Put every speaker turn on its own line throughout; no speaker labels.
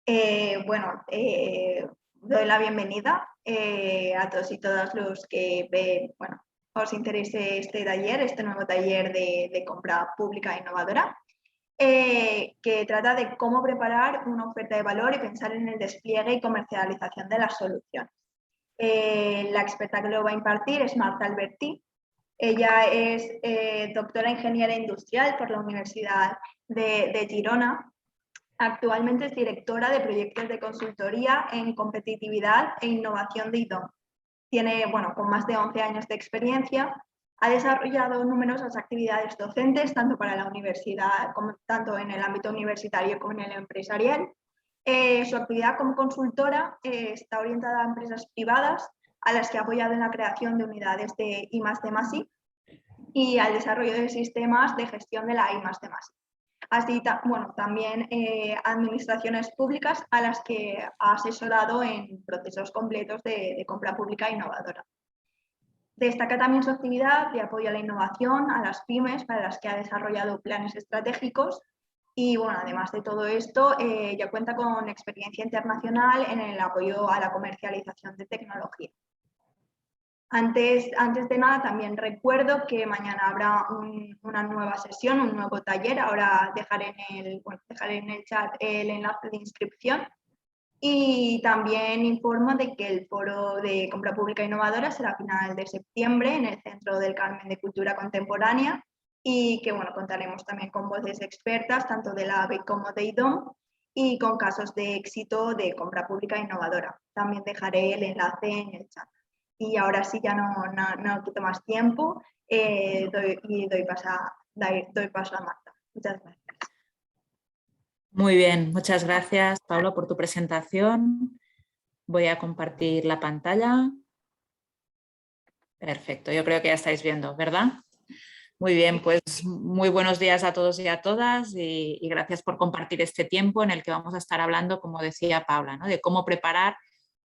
Bueno, doy la bienvenida a todos y todas los que bueno, os interese este taller, este nuevo taller de compra pública innovadora, que trata de cómo preparar una oferta de valor y pensar en el despliegue y comercialización de las soluciones. La experta que lo va a impartir es Marta Alberti. Ella es doctora en Ingeniería Industrial por la Universidad de Girona. Actualmente es directora de proyectos de consultoría en competitividad e innovación de IDOM. Tiene, bueno, con más de 11 años de experiencia, ha desarrollado numerosas actividades docentes, tanto para la universidad, como tanto en el ámbito universitario como en el empresarial. Su actividad como consultora está orientada a empresas privadas, a las que ha apoyado en la creación de unidades de I+D+I y al desarrollo de sistemas de gestión de la I+D+I. Así, bueno, también administraciones públicas a las que ha asesorado en procesos completos de compra pública innovadora. Destaca también su actividad de apoyo a la innovación, a las pymes, para las que ha desarrollado planes estratégicos. Y bueno, además de todo esto, ya cuenta con experiencia internacional en el apoyo a la comercialización de tecnología. Antes de nada, también recuerdo que mañana habrá una nueva sesión, un nuevo taller. Ahora dejaré en el chat el enlace de inscripción. Y también informo de que el foro de compra pública innovadora será a final de septiembre en el Centro del Carmen de Cultura Contemporánea y que bueno, contaremos también con voces expertas tanto de la AVE como de IDOM y con casos de éxito de compra pública innovadora. También dejaré el enlace en el chat. Y ahora sí, ya no quito más tiempo, doy paso a Marta. Muchas gracias.
Muy bien, muchas gracias, Pablo, por tu presentación. Voy a compartir la pantalla. Perfecto, yo creo que ya estáis viendo, ¿verdad? Muy bien, pues muy buenos días a todos y a todas y gracias por compartir este tiempo en el que vamos a estar hablando, como decía Paula, ¿no? De cómo preparar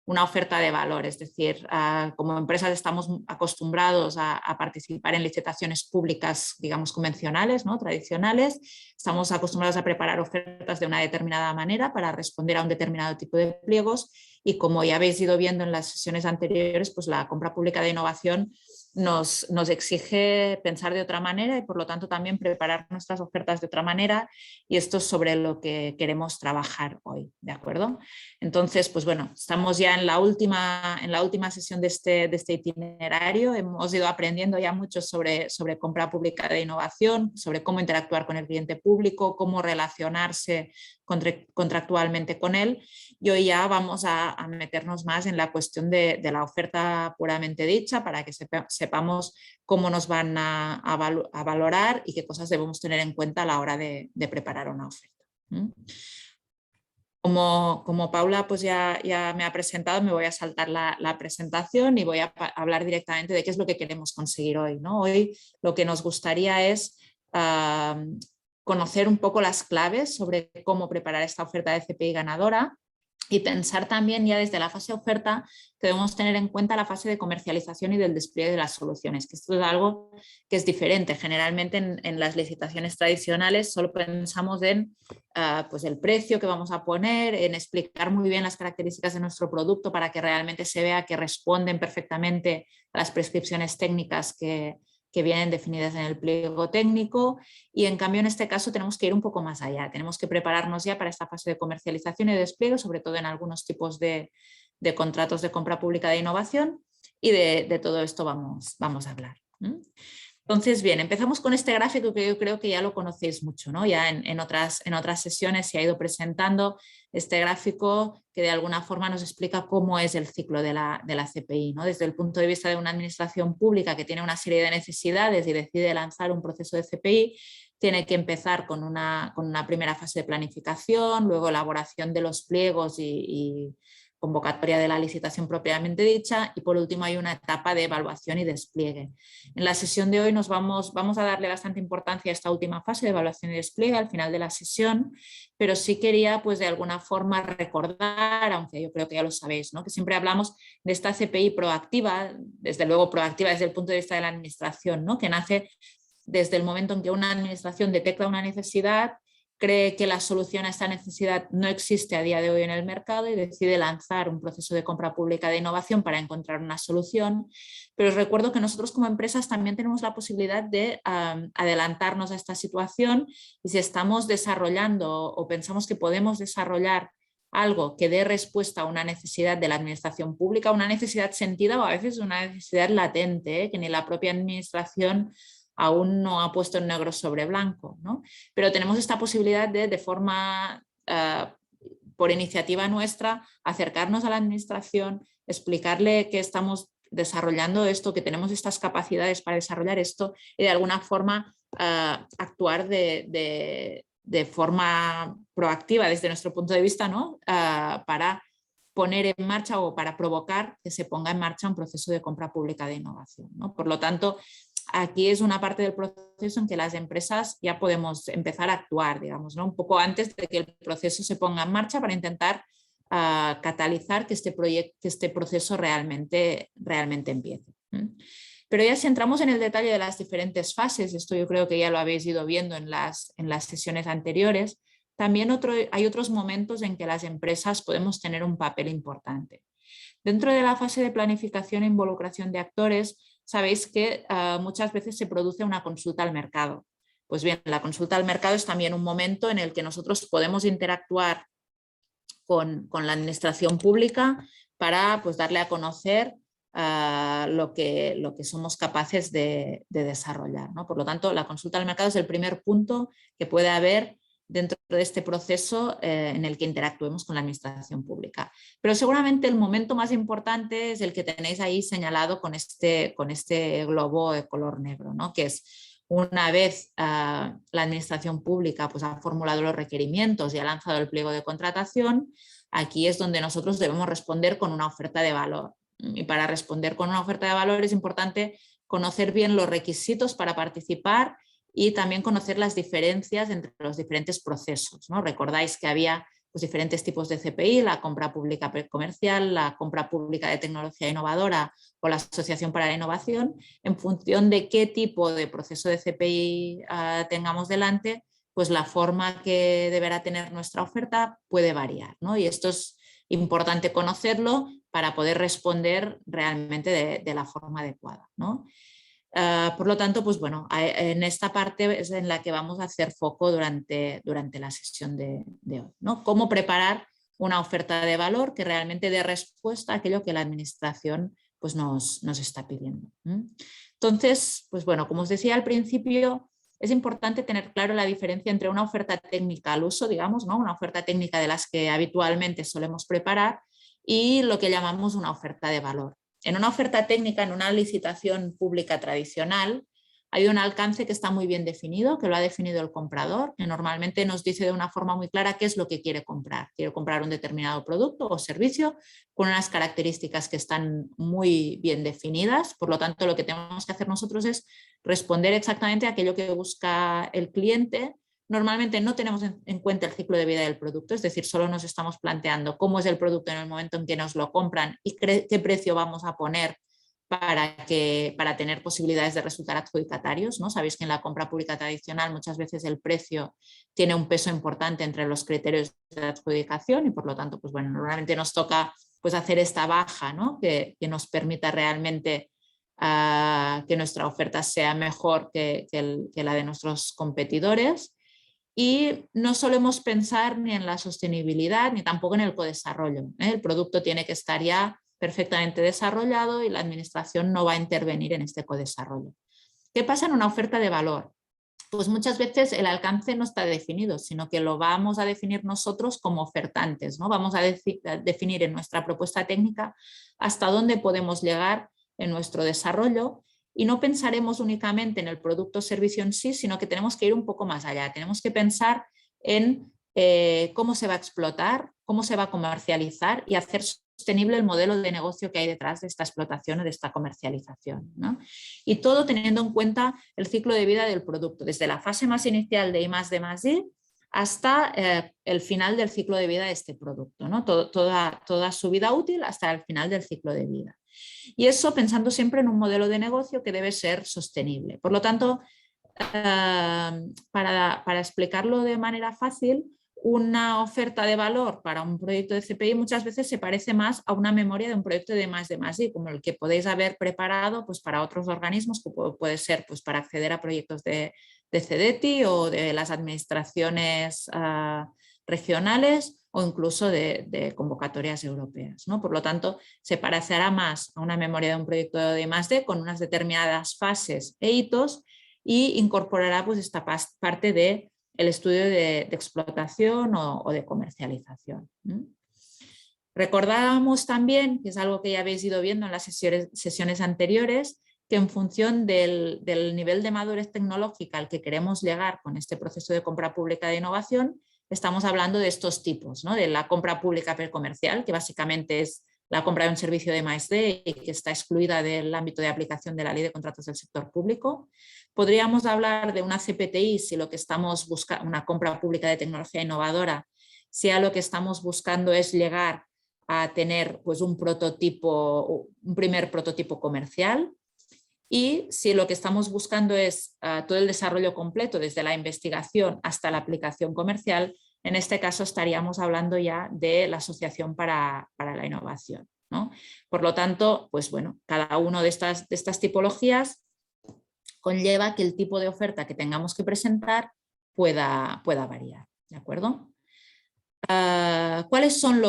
una oferta de valor, es decir, como empresas estamos acostumbrados a participar en licitaciones públicas, digamos, convencionales, ¿no? Tradicionales, estamos acostumbrados a preparar ofertas de una determinada manera para responder a un determinado tipo de pliegos y como ya habéis ido viendo en las sesiones anteriores, pues la compra pública de innovación nos exige pensar de otra manera y por lo tanto también preparar nuestras ofertas de otra manera y esto es sobre lo que queremos trabajar hoy, ¿de acuerdo? Entonces, pues bueno, estamos ya en la última sesión de este itinerario, hemos ido aprendiendo ya mucho sobre compra pública de innovación, sobre cómo interactuar con el cliente público, cómo relacionarse contractualmente con él y hoy ya vamos a meternos más en la cuestión de la oferta puramente dicha para que sepamos cómo nos van a valorar y qué cosas debemos tener en cuenta a la hora de preparar una oferta. Como Paula pues ya me ha presentado, me voy a saltar la presentación y voy a hablar directamente de qué es lo que queremos conseguir hoy, ¿no? Hoy lo que nos gustaría es conocer un poco las claves sobre cómo preparar esta oferta de CPI ganadora y pensar también ya desde la fase de oferta que debemos tener en cuenta la fase de comercialización y del despliegue de las soluciones, que esto es algo que es diferente. Generalmente en las licitaciones tradicionales solo pensamos en pues el precio que vamos a poner, en explicar muy bien las características de nuestro producto para que realmente se vea que responden perfectamente a las prescripciones técnicas que vienen definidas en el pliego técnico y en cambio en este caso tenemos que ir un poco más allá, tenemos que prepararnos ya para esta fase de comercialización y de despliegue, sobre todo en algunos tipos de contratos de compra pública de innovación y de todo esto vamos a hablar. Entonces, bien, empezamos con este gráfico que yo creo que ya lo conocéis mucho, ¿no? Ya en otras sesiones se ha ido presentando este gráfico que de alguna forma nos explica cómo es el ciclo de la CPI, ¿no? Desde el punto de vista de una administración pública que tiene una serie de necesidades y decide lanzar un proceso de CPI, tiene que empezar con una primera fase de planificación, luego elaboración de los pliegos y convocatoria de la licitación propiamente dicha y por último hay una etapa de evaluación y despliegue. En la sesión de hoy vamos a darle bastante importancia a esta última fase de evaluación y despliegue al final de la sesión, pero sí quería pues de alguna forma recordar, aunque yo creo que ya lo sabéis, ¿no? Que siempre hablamos de esta CPI proactiva, desde luego proactiva desde el punto de vista de la administración, ¿no? Que nace desde el momento en que una administración detecta una necesidad cree que la solución a esta necesidad no existe a día de hoy en el mercado y decide lanzar un proceso de compra pública de innovación para encontrar una solución. Pero os recuerdo que nosotros como empresas también tenemos la posibilidad de adelantarnos a esta situación, y si estamos desarrollando o pensamos que podemos desarrollar algo que dé respuesta a una necesidad de la administración pública, una necesidad sentida o a veces una necesidad latente, que ni la propia administración aún no ha puesto en negro sobre blanco, ¿no? Pero tenemos esta posibilidad de forma, por iniciativa nuestra, acercarnos a la administración, explicarle que estamos desarrollando esto, que tenemos estas capacidades para desarrollar esto y de alguna forma actuar de forma proactiva desde nuestro punto de vista, ¿no? Para poner en marcha o para provocar que se ponga en marcha un proceso de compra pública de innovación, ¿no? Por lo tanto, aquí es una parte del proceso en que las empresas ya podemos empezar a actuar, digamos, ¿no? Un poco antes de que el proceso se ponga en marcha para intentar catalizar que este proceso realmente empiece. Pero ya si entramos en el detalle de las diferentes fases, esto yo creo que ya lo habéis ido viendo en las sesiones anteriores, también hay otros momentos en que las empresas podemos tener un papel importante. Dentro de la fase de planificación e involucración de actores, sabéis que muchas veces se produce una consulta al mercado. Pues bien, la consulta al mercado es también un momento en el que nosotros podemos interactuar con la administración pública para, pues, darle a conocer lo que somos capaces de desarrollar, ¿no? Por lo tanto, la consulta al mercado es el primer punto que puede haber dentro de este proceso en el que interactuemos con la administración pública. Pero seguramente el momento más importante es el que tenéis ahí señalado con este globo de color negro, ¿no? Que es una vez la administración pública, pues, ha formulado los requerimientos y ha lanzado el pliego de contratación. Aquí es donde nosotros debemos responder con una oferta de valor. Y para responder con una oferta de valor es importante conocer bien los requisitos para participar y también conocer las diferencias entre los diferentes procesos, ¿no? Recordáis que había, pues, diferentes tipos de CPI, la compra pública comercial, la compra pública de tecnología innovadora o la asociación para la innovación. En función de qué tipo de proceso de CPI tengamos delante, pues la forma que deberá tener nuestra oferta puede variar, ¿no? Y esto es importante conocerlo para poder responder realmente de la forma adecuada, ¿no? Por lo tanto, pues bueno, en esta parte es en la que vamos a hacer foco durante la sesión de hoy, ¿no? Cómo preparar una oferta de valor que realmente dé respuesta a aquello que la administración, pues, nos está pidiendo. Entonces, pues bueno, como os decía al principio, es importante tener claro la diferencia entre una oferta técnica al uso, digamos, ¿no? Una oferta técnica de las que habitualmente solemos preparar, y lo que llamamos una oferta de valor. En una oferta técnica, en una licitación pública tradicional, hay un alcance que está muy bien definido, que lo ha definido el comprador, que normalmente nos dice de una forma muy clara qué es lo que quiere comprar. Quiere comprar un determinado producto o servicio con unas características que están muy bien definidas. Por lo tanto, lo que tenemos que hacer nosotros es responder exactamente a aquello que busca el cliente. Normalmente no tenemos en cuenta el ciclo de vida del producto, es decir, solo nos estamos planteando cómo es el producto en el momento en que nos lo compran y qué precio vamos a poner para tener posibilidades de resultar adjudicatarios, ¿no? Sabéis que en la compra pública tradicional muchas veces el precio tiene un peso importante entre los criterios de adjudicación y, por lo tanto, pues bueno, normalmente nos toca, pues, hacer esta baja, ¿no? que nos permita realmente que nuestra oferta sea mejor que la de nuestros competidores. Y no solemos pensar ni en la sostenibilidad ni tampoco en el codesarrollo, ¿eh? El producto tiene que estar ya perfectamente desarrollado y la administración no va a intervenir en este codesarrollo. ¿Qué pasa en una oferta de valor? Pues muchas veces el alcance no está definido, sino que lo vamos a definir nosotros como ofertantes, ¿no? Vamos a definir en nuestra propuesta técnica hasta dónde podemos llegar en nuestro desarrollo. Y no pensaremos únicamente en el producto o servicio en sí, sino que tenemos que ir un poco más allá. Tenemos que pensar en cómo se va a explotar, cómo se va a comercializar y hacer sostenible el modelo de negocio que hay detrás de esta explotación o de esta comercialización, ¿no? Y todo teniendo en cuenta el ciclo de vida del producto, desde la fase más inicial de I+D+I hasta el final del ciclo de vida de este producto, ¿no? Toda su vida útil hasta el final del ciclo de vida. Y eso pensando siempre en un modelo de negocio que debe ser sostenible. Por lo tanto, para explicarlo de manera fácil, una oferta de valor para un proyecto de CPI muchas veces se parece más a una memoria de un proyecto de I+D+i, como el que podéis haber preparado pues, para otros organismos, que puede ser pues, para acceder a proyectos de CDTI o de las administraciones regionales o incluso de convocatorias europeas, ¿no? Por lo tanto, se parecerá más a una memoria de un proyecto de I+D con unas determinadas fases e hitos y incorporará pues, esta parte del estudio de explotación o de comercialización. Recordábamos también, que es algo que ya habéis ido viendo en las sesiones anteriores, que en función del nivel de madurez tecnológica al que queremos llegar con este proceso de compra pública de innovación, estamos hablando de estos tipos, ¿no? De la compra pública precomercial, que básicamente es la compra de un servicio de I+D y que está excluida del ámbito de aplicación de la Ley de Contratos del Sector Público. Podríamos hablar de una CPTI si lo que estamos buscando, una compra pública de tecnología innovadora, si a lo que estamos buscando es llegar a tener pues, un primer prototipo comercial. Y si lo que estamos buscando es todo el desarrollo completo, desde la investigación hasta la aplicación comercial, en este caso estaríamos hablando ya de la Asociación para la Innovación, ¿no? Por lo tanto, pues bueno, cada una de estas tipologías conlleva que el tipo de oferta que tengamos que presentar pueda variar, ¿de acuerdo? ¿Cuáles son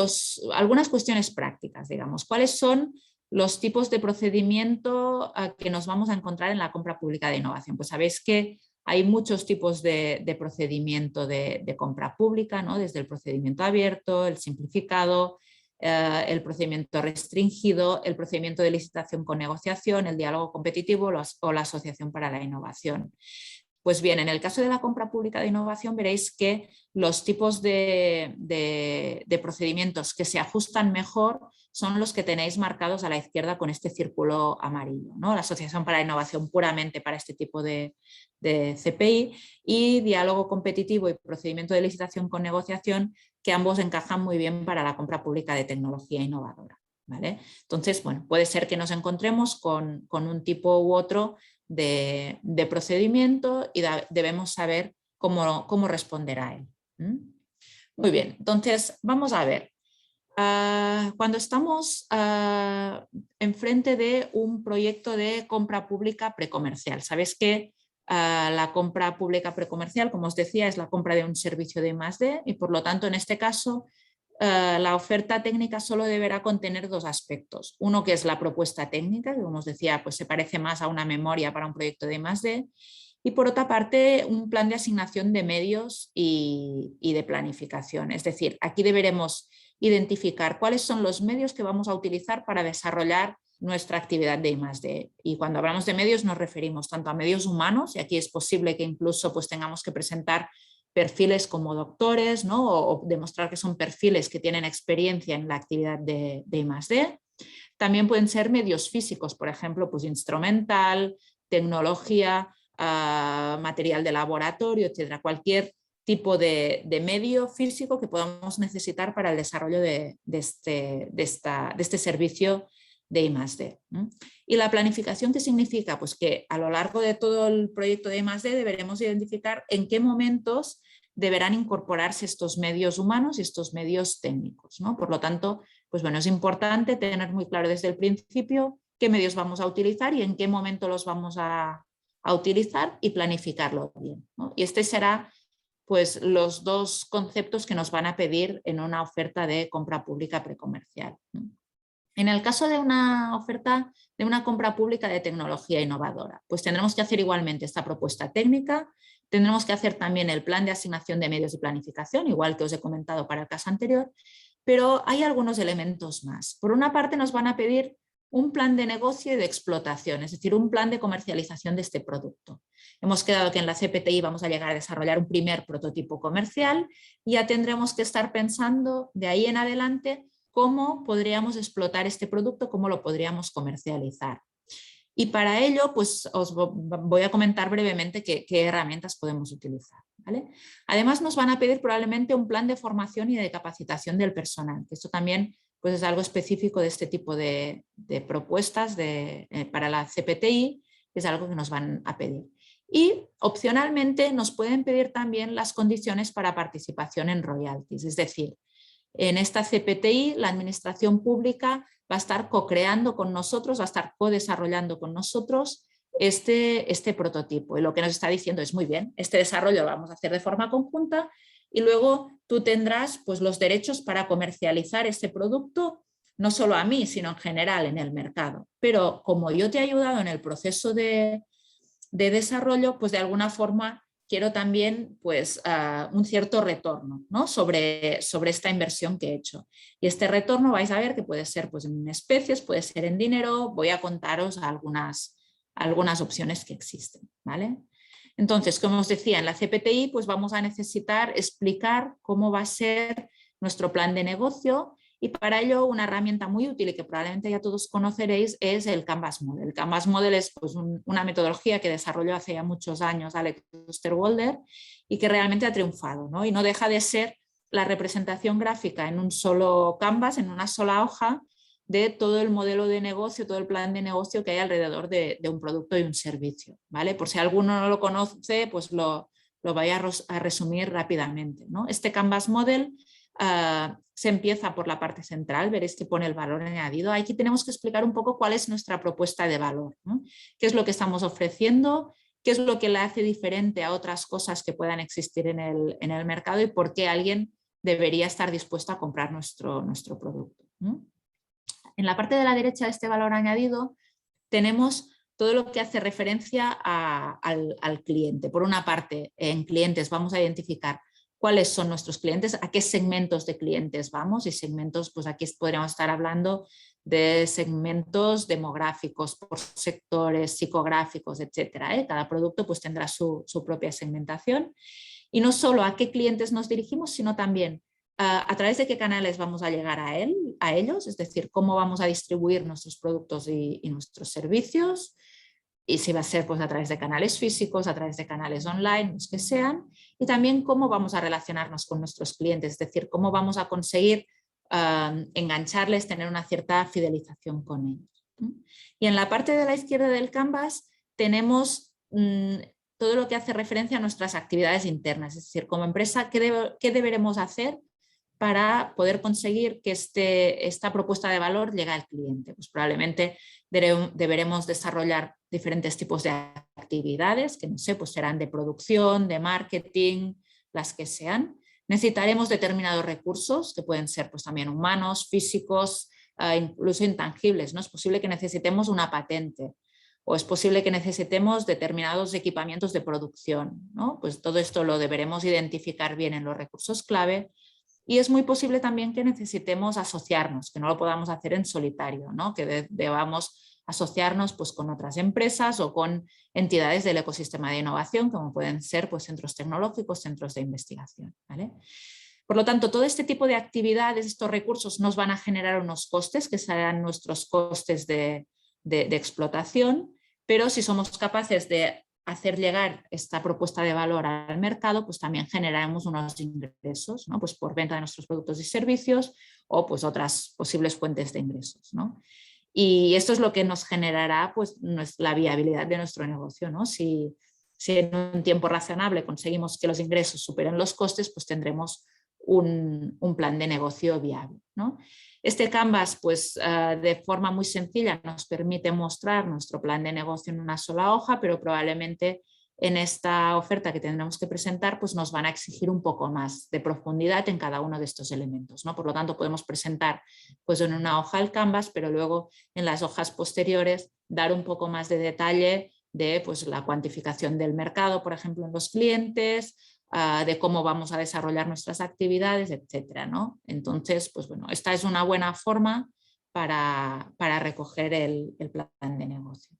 algunas cuestiones prácticas, digamos? ¿Cuáles son los tipos de procedimiento que nos vamos a encontrar en la compra pública de innovación? Pues sabéis que hay muchos tipos de procedimiento de compra pública, ¿no? Desde el procedimiento abierto, el simplificado, el procedimiento restringido, el procedimiento de licitación con negociación, el diálogo competitivo o la asociación para la innovación. Pues bien, en el caso de la compra pública de innovación veréis que los tipos de procedimientos que se ajustan mejor son los que tenéis marcados a la izquierda con este círculo amarillo, ¿no? La Asociación para la Innovación puramente para este tipo de CPI y diálogo competitivo y procedimiento de licitación con negociación, que ambos encajan muy bien para la compra pública de tecnología innovadora, ¿vale? Entonces, bueno, puede ser que nos encontremos con un tipo u otro de procedimiento y debemos saber cómo responder a él. Muy bien, entonces vamos a ver. Cuando estamos enfrente de un proyecto de compra pública precomercial, sabéis que la compra pública precomercial, como os decía, es la compra de un servicio de I+D y por lo tanto en este caso la oferta técnica solo deberá contener dos aspectos. Uno que es la propuesta técnica, que como os decía, pues se parece más a una memoria para un proyecto de I+D, y por otra parte un plan de asignación de medios y de planificación. Es decir, aquí deberemos identificar cuáles son los medios que vamos a utilizar para desarrollar nuestra actividad de I+D. Y cuando hablamos de medios nos referimos tanto a medios humanos, y aquí es posible que incluso pues, tengamos que presentar perfiles como doctores, ¿no? o demostrar que son perfiles que tienen experiencia en la actividad de I+D. También pueden ser medios físicos, por ejemplo, pues instrumental, tecnología, material de laboratorio, etcétera. Cualquier tipo de medio físico que podamos necesitar para el desarrollo de este servicio de I+D. ¿Y la planificación qué significa? Pues que a lo largo de todo el proyecto de I+D deberemos identificar en qué momentos deberán incorporarse estos medios humanos y estos medios técnicos, ¿no? Por lo tanto, pues bueno, es importante tener muy claro desde el principio qué medios vamos a utilizar y en qué momento los vamos a utilizar y planificarlo bien, ¿no? Y este será pues los dos conceptos que nos van a pedir en una oferta de compra pública precomercial. En el caso de una oferta de una compra pública de tecnología innovadora, pues tendremos que hacer igualmente esta propuesta técnica, tendremos que hacer también el plan de asignación de medios de planificación, igual que os he comentado para el caso anterior, pero hay algunos elementos más. Por una parte nos van a pedir un plan de negocio y de explotación, es decir, un plan de comercialización de este producto. Hemos quedado que en la CPTI vamos a llegar a desarrollar un primer prototipo comercial y ya tendremos que estar pensando de ahí en adelante cómo podríamos explotar este producto, cómo lo podríamos comercializar. Y para ello, pues os voy a comentar brevemente qué herramientas podemos utilizar, ¿vale? Además, nos van a pedir probablemente un plan de formación y de capacitación del personal, que esto también pues, es algo específico de este tipo de propuestas para la CPTI, que es algo que nos van a pedir. Y opcionalmente nos pueden pedir también las condiciones para participación en royalties, es decir, en esta CPTI la administración pública va a estar co-creando con nosotros, va a estar co-desarrollando con nosotros este prototipo, y lo que nos está diciendo es: muy bien, este desarrollo lo vamos a hacer de forma conjunta y luego tú tendrás pues los derechos para comercializar este producto, no solo a mí, sino en general en el mercado. Pero como yo te he ayudado en el proceso de desarrollo, pues de alguna forma quiero también pues, un cierto retorno, ¿no? sobre esta inversión que he hecho. Y este retorno vais a ver que puede ser pues, en especies, puede ser en dinero. Voy a contaros algunas opciones que existen, ¿vale? Entonces, como os decía, en la CPTI pues vamos a necesitar explicar cómo va a ser nuestro plan de negocio, y para ello una herramienta muy útil y que probablemente ya todos conoceréis es el Canvas Model. El Canvas Model es pues, una metodología que desarrolló hace ya muchos años Alex Osterwalder y que realmente ha triunfado, ¿no? Y no deja de ser la representación gráfica en un solo canvas, en una sola hoja, de todo el modelo de negocio, todo el plan de negocio que hay alrededor de un producto y un servicio, ¿vale? Por si alguno no lo conoce, pues lo voy a resumir rápidamente, ¿no? Este Canvas Model se empieza por la parte central, veréis que pone el valor añadido. Aquí tenemos que explicar un poco cuál es nuestra propuesta de valor, ¿no? ¿Qué es lo que estamos ofreciendo? ¿Qué es lo que la hace diferente a otras cosas que puedan existir en el mercado? Y por qué alguien debería estar dispuesto a comprar nuestro producto, ¿no? En la parte de la derecha de este valor añadido tenemos todo lo que hace referencia al cliente. Por una parte, en clientes vamos a identificar cuáles son nuestros clientes, a qué segmentos de clientes vamos, y segmentos, pues aquí podríamos estar hablando de segmentos demográficos, por sectores, psicográficos, etcétera, ¿eh? Cada producto pues tendrá su propia segmentación. Y no solo a qué clientes nos dirigimos, sino también a través de qué canales vamos a llegar a ellos, es decir, cómo vamos a distribuir nuestros productos y nuestros servicios, y si va a ser pues, a través de canales físicos, a través de canales online, los que sean, y también cómo vamos a relacionarnos con nuestros clientes, es decir, cómo vamos a conseguir engancharles, tener una cierta fidelización con ellos. Y en la parte de la izquierda del canvas tenemos todo lo que hace referencia a nuestras actividades internas, es decir, como empresa, ¿qué deberemos hacer para poder conseguir que esta propuesta de valor llegue al cliente? Pues probablemente deberemos desarrollar diferentes tipos de actividades que, no sé, pues serán de producción, de marketing, las que sean. Necesitaremos determinados recursos que pueden ser pues, también humanos, físicos, incluso intangibles, ¿no? Es posible que necesitemos una patente, o es posible que necesitemos determinados equipamientos de producción, ¿no? Pues todo esto lo deberemos identificar bien en los recursos clave. Y es muy posible también que necesitemos asociarnos, que no lo podamos hacer en solitario, ¿no? Que debamos asociarnos pues, con otras empresas o con entidades del ecosistema de innovación, como pueden ser pues, centros tecnológicos, centros de investigación, ¿vale? Por lo tanto, todo este tipo de actividades, estos recursos nos van a generar unos costes que serán nuestros costes de explotación, pero si somos capaces de hacer llegar esta propuesta de valor al mercado, pues también generaremos unos ingresos, ¿no? Pues por venta de nuestros productos y servicios o pues otras posibles fuentes de ingresos, ¿no? Y esto es lo que nos generará pues, la viabilidad de nuestro negocio, ¿no? Si en un tiempo razonable conseguimos que los ingresos superen los costes, pues tendremos un plan de negocio viable, ¿no? Este Canvas, pues de forma muy sencilla, nos permite mostrar nuestro plan de negocio en una sola hoja, pero probablemente en esta oferta que tendremos que presentar, pues nos van a exigir un poco más de profundidad en cada uno de estos elementos, ¿no? Por lo tanto, podemos presentar pues, en una hoja el Canvas, pero luego en las hojas posteriores dar un poco más de detalle de pues, la cuantificación del mercado, por ejemplo, en los clientes, de cómo vamos a desarrollar nuestras actividades, etcétera, ¿no? Entonces, pues bueno, esta es una buena forma para recoger el plan de negocio.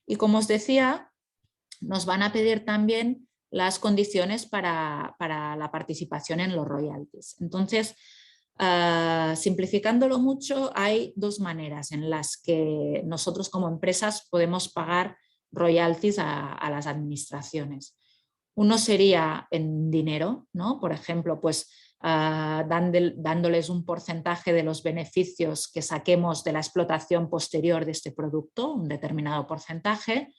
Y como os decía, nos van a pedir también las condiciones para la participación en los royalties. Entonces, simplificándolo mucho, hay dos maneras en las que nosotros como empresas podemos pagar royalties a las administraciones. Uno sería en dinero, ¿no? Por ejemplo, pues dándoles un porcentaje de los beneficios que saquemos de la explotación posterior de este producto, un determinado porcentaje.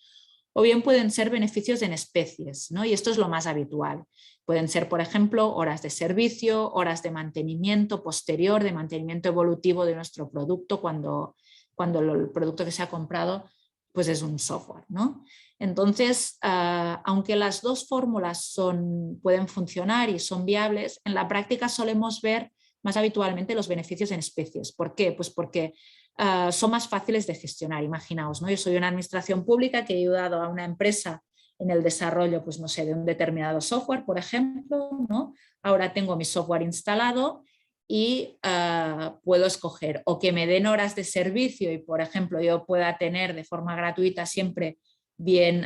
o bien pueden ser beneficios en especies, ¿no? Y esto es lo más habitual. Pueden ser, por ejemplo, horas de servicio, horas de mantenimiento posterior, de mantenimiento evolutivo de nuestro producto cuando el producto que se ha comprado pues es un software, ¿no? Entonces, aunque las dos fórmulas pueden funcionar y son viables, en la práctica solemos ver más habitualmente los beneficios en especies. ¿Por qué? Pues porque son más fáciles de gestionar. Imaginaos, ¿no? Yo soy una administración pública que he ayudado a una empresa en el desarrollo, pues no sé, de un determinado software, por ejemplo, ¿no? Ahora tengo mi software instalado y puedo escoger o que me den horas de servicio y, por ejemplo, yo pueda tener de forma gratuita siempre bien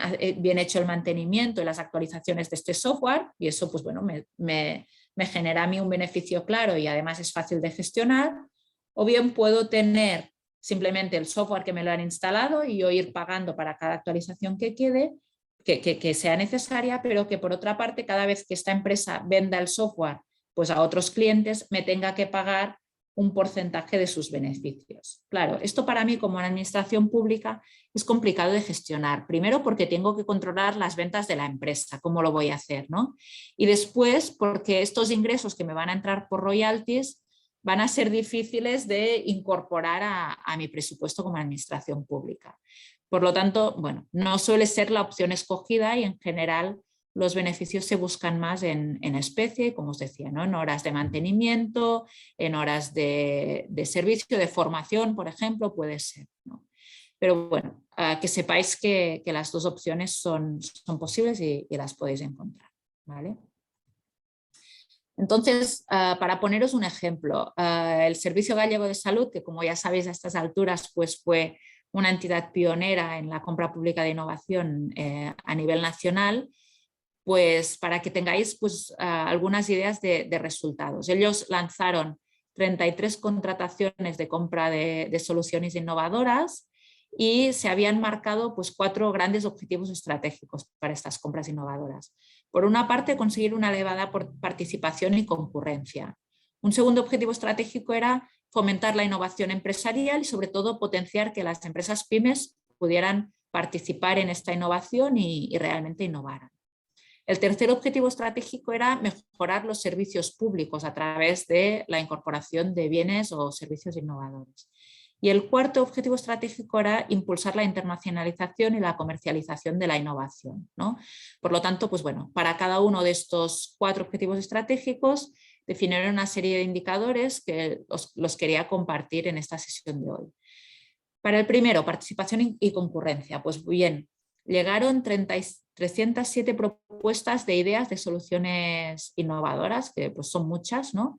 hecho el mantenimiento y las actualizaciones de este software, y eso pues bueno, me genera a mí un beneficio claro y además es fácil de gestionar, o bien puedo tener simplemente el software que me lo han instalado y yo ir pagando para cada actualización que quede, que sea necesaria, pero que por otra parte cada vez que esta empresa venda el software pues a otros clientes me tenga que pagar un porcentaje de sus beneficios. Claro, esto para mí como una administración pública es complicado de gestionar. Primero porque tengo que controlar las ventas de la empresa, cómo lo voy a hacer, ¿no? Y después porque estos ingresos que me van a entrar por royalties van a ser difíciles de incorporar a mi presupuesto como administración pública. Por lo tanto, bueno, no suele ser la opción escogida y en general los beneficios se buscan más en especie, como os decía, ¿no? En horas de mantenimiento, en horas de servicio, de formación, por ejemplo, puede ser, ¿no? Pero bueno, que sepáis que las dos opciones son posibles y las podéis encontrar, ¿vale? Entonces, para poneros un ejemplo, el Servicio Gallego de Salud, que como ya sabéis a estas alturas, pues fue una entidad pionera en la compra pública de innovación a nivel nacional, pues para que tengáis pues, algunas ideas de resultados. Ellos lanzaron 33 contrataciones de compra de soluciones innovadoras y se habían marcado pues, 4 grandes objetivos estratégicos para estas compras innovadoras. Por una parte, conseguir una elevada participación y concurrencia. Un segundo objetivo estratégico era fomentar la innovación empresarial y sobre todo potenciar que las empresas pymes pudieran participar en esta innovación y realmente innovaran. El tercer objetivo estratégico era mejorar los servicios públicos a través de la incorporación de bienes o servicios innovadores. Y el cuarto objetivo estratégico era impulsar la internacionalización y la comercialización de la innovación, ¿no? Por lo tanto, pues bueno, para cada uno de estos 4 objetivos estratégicos definieron una serie de indicadores que los quería compartir en esta sesión de hoy. Para el primero, participación y concurrencia. Pues bien, llegaron 307 propuestas de ideas de soluciones innovadoras, que pues son muchas, ¿no?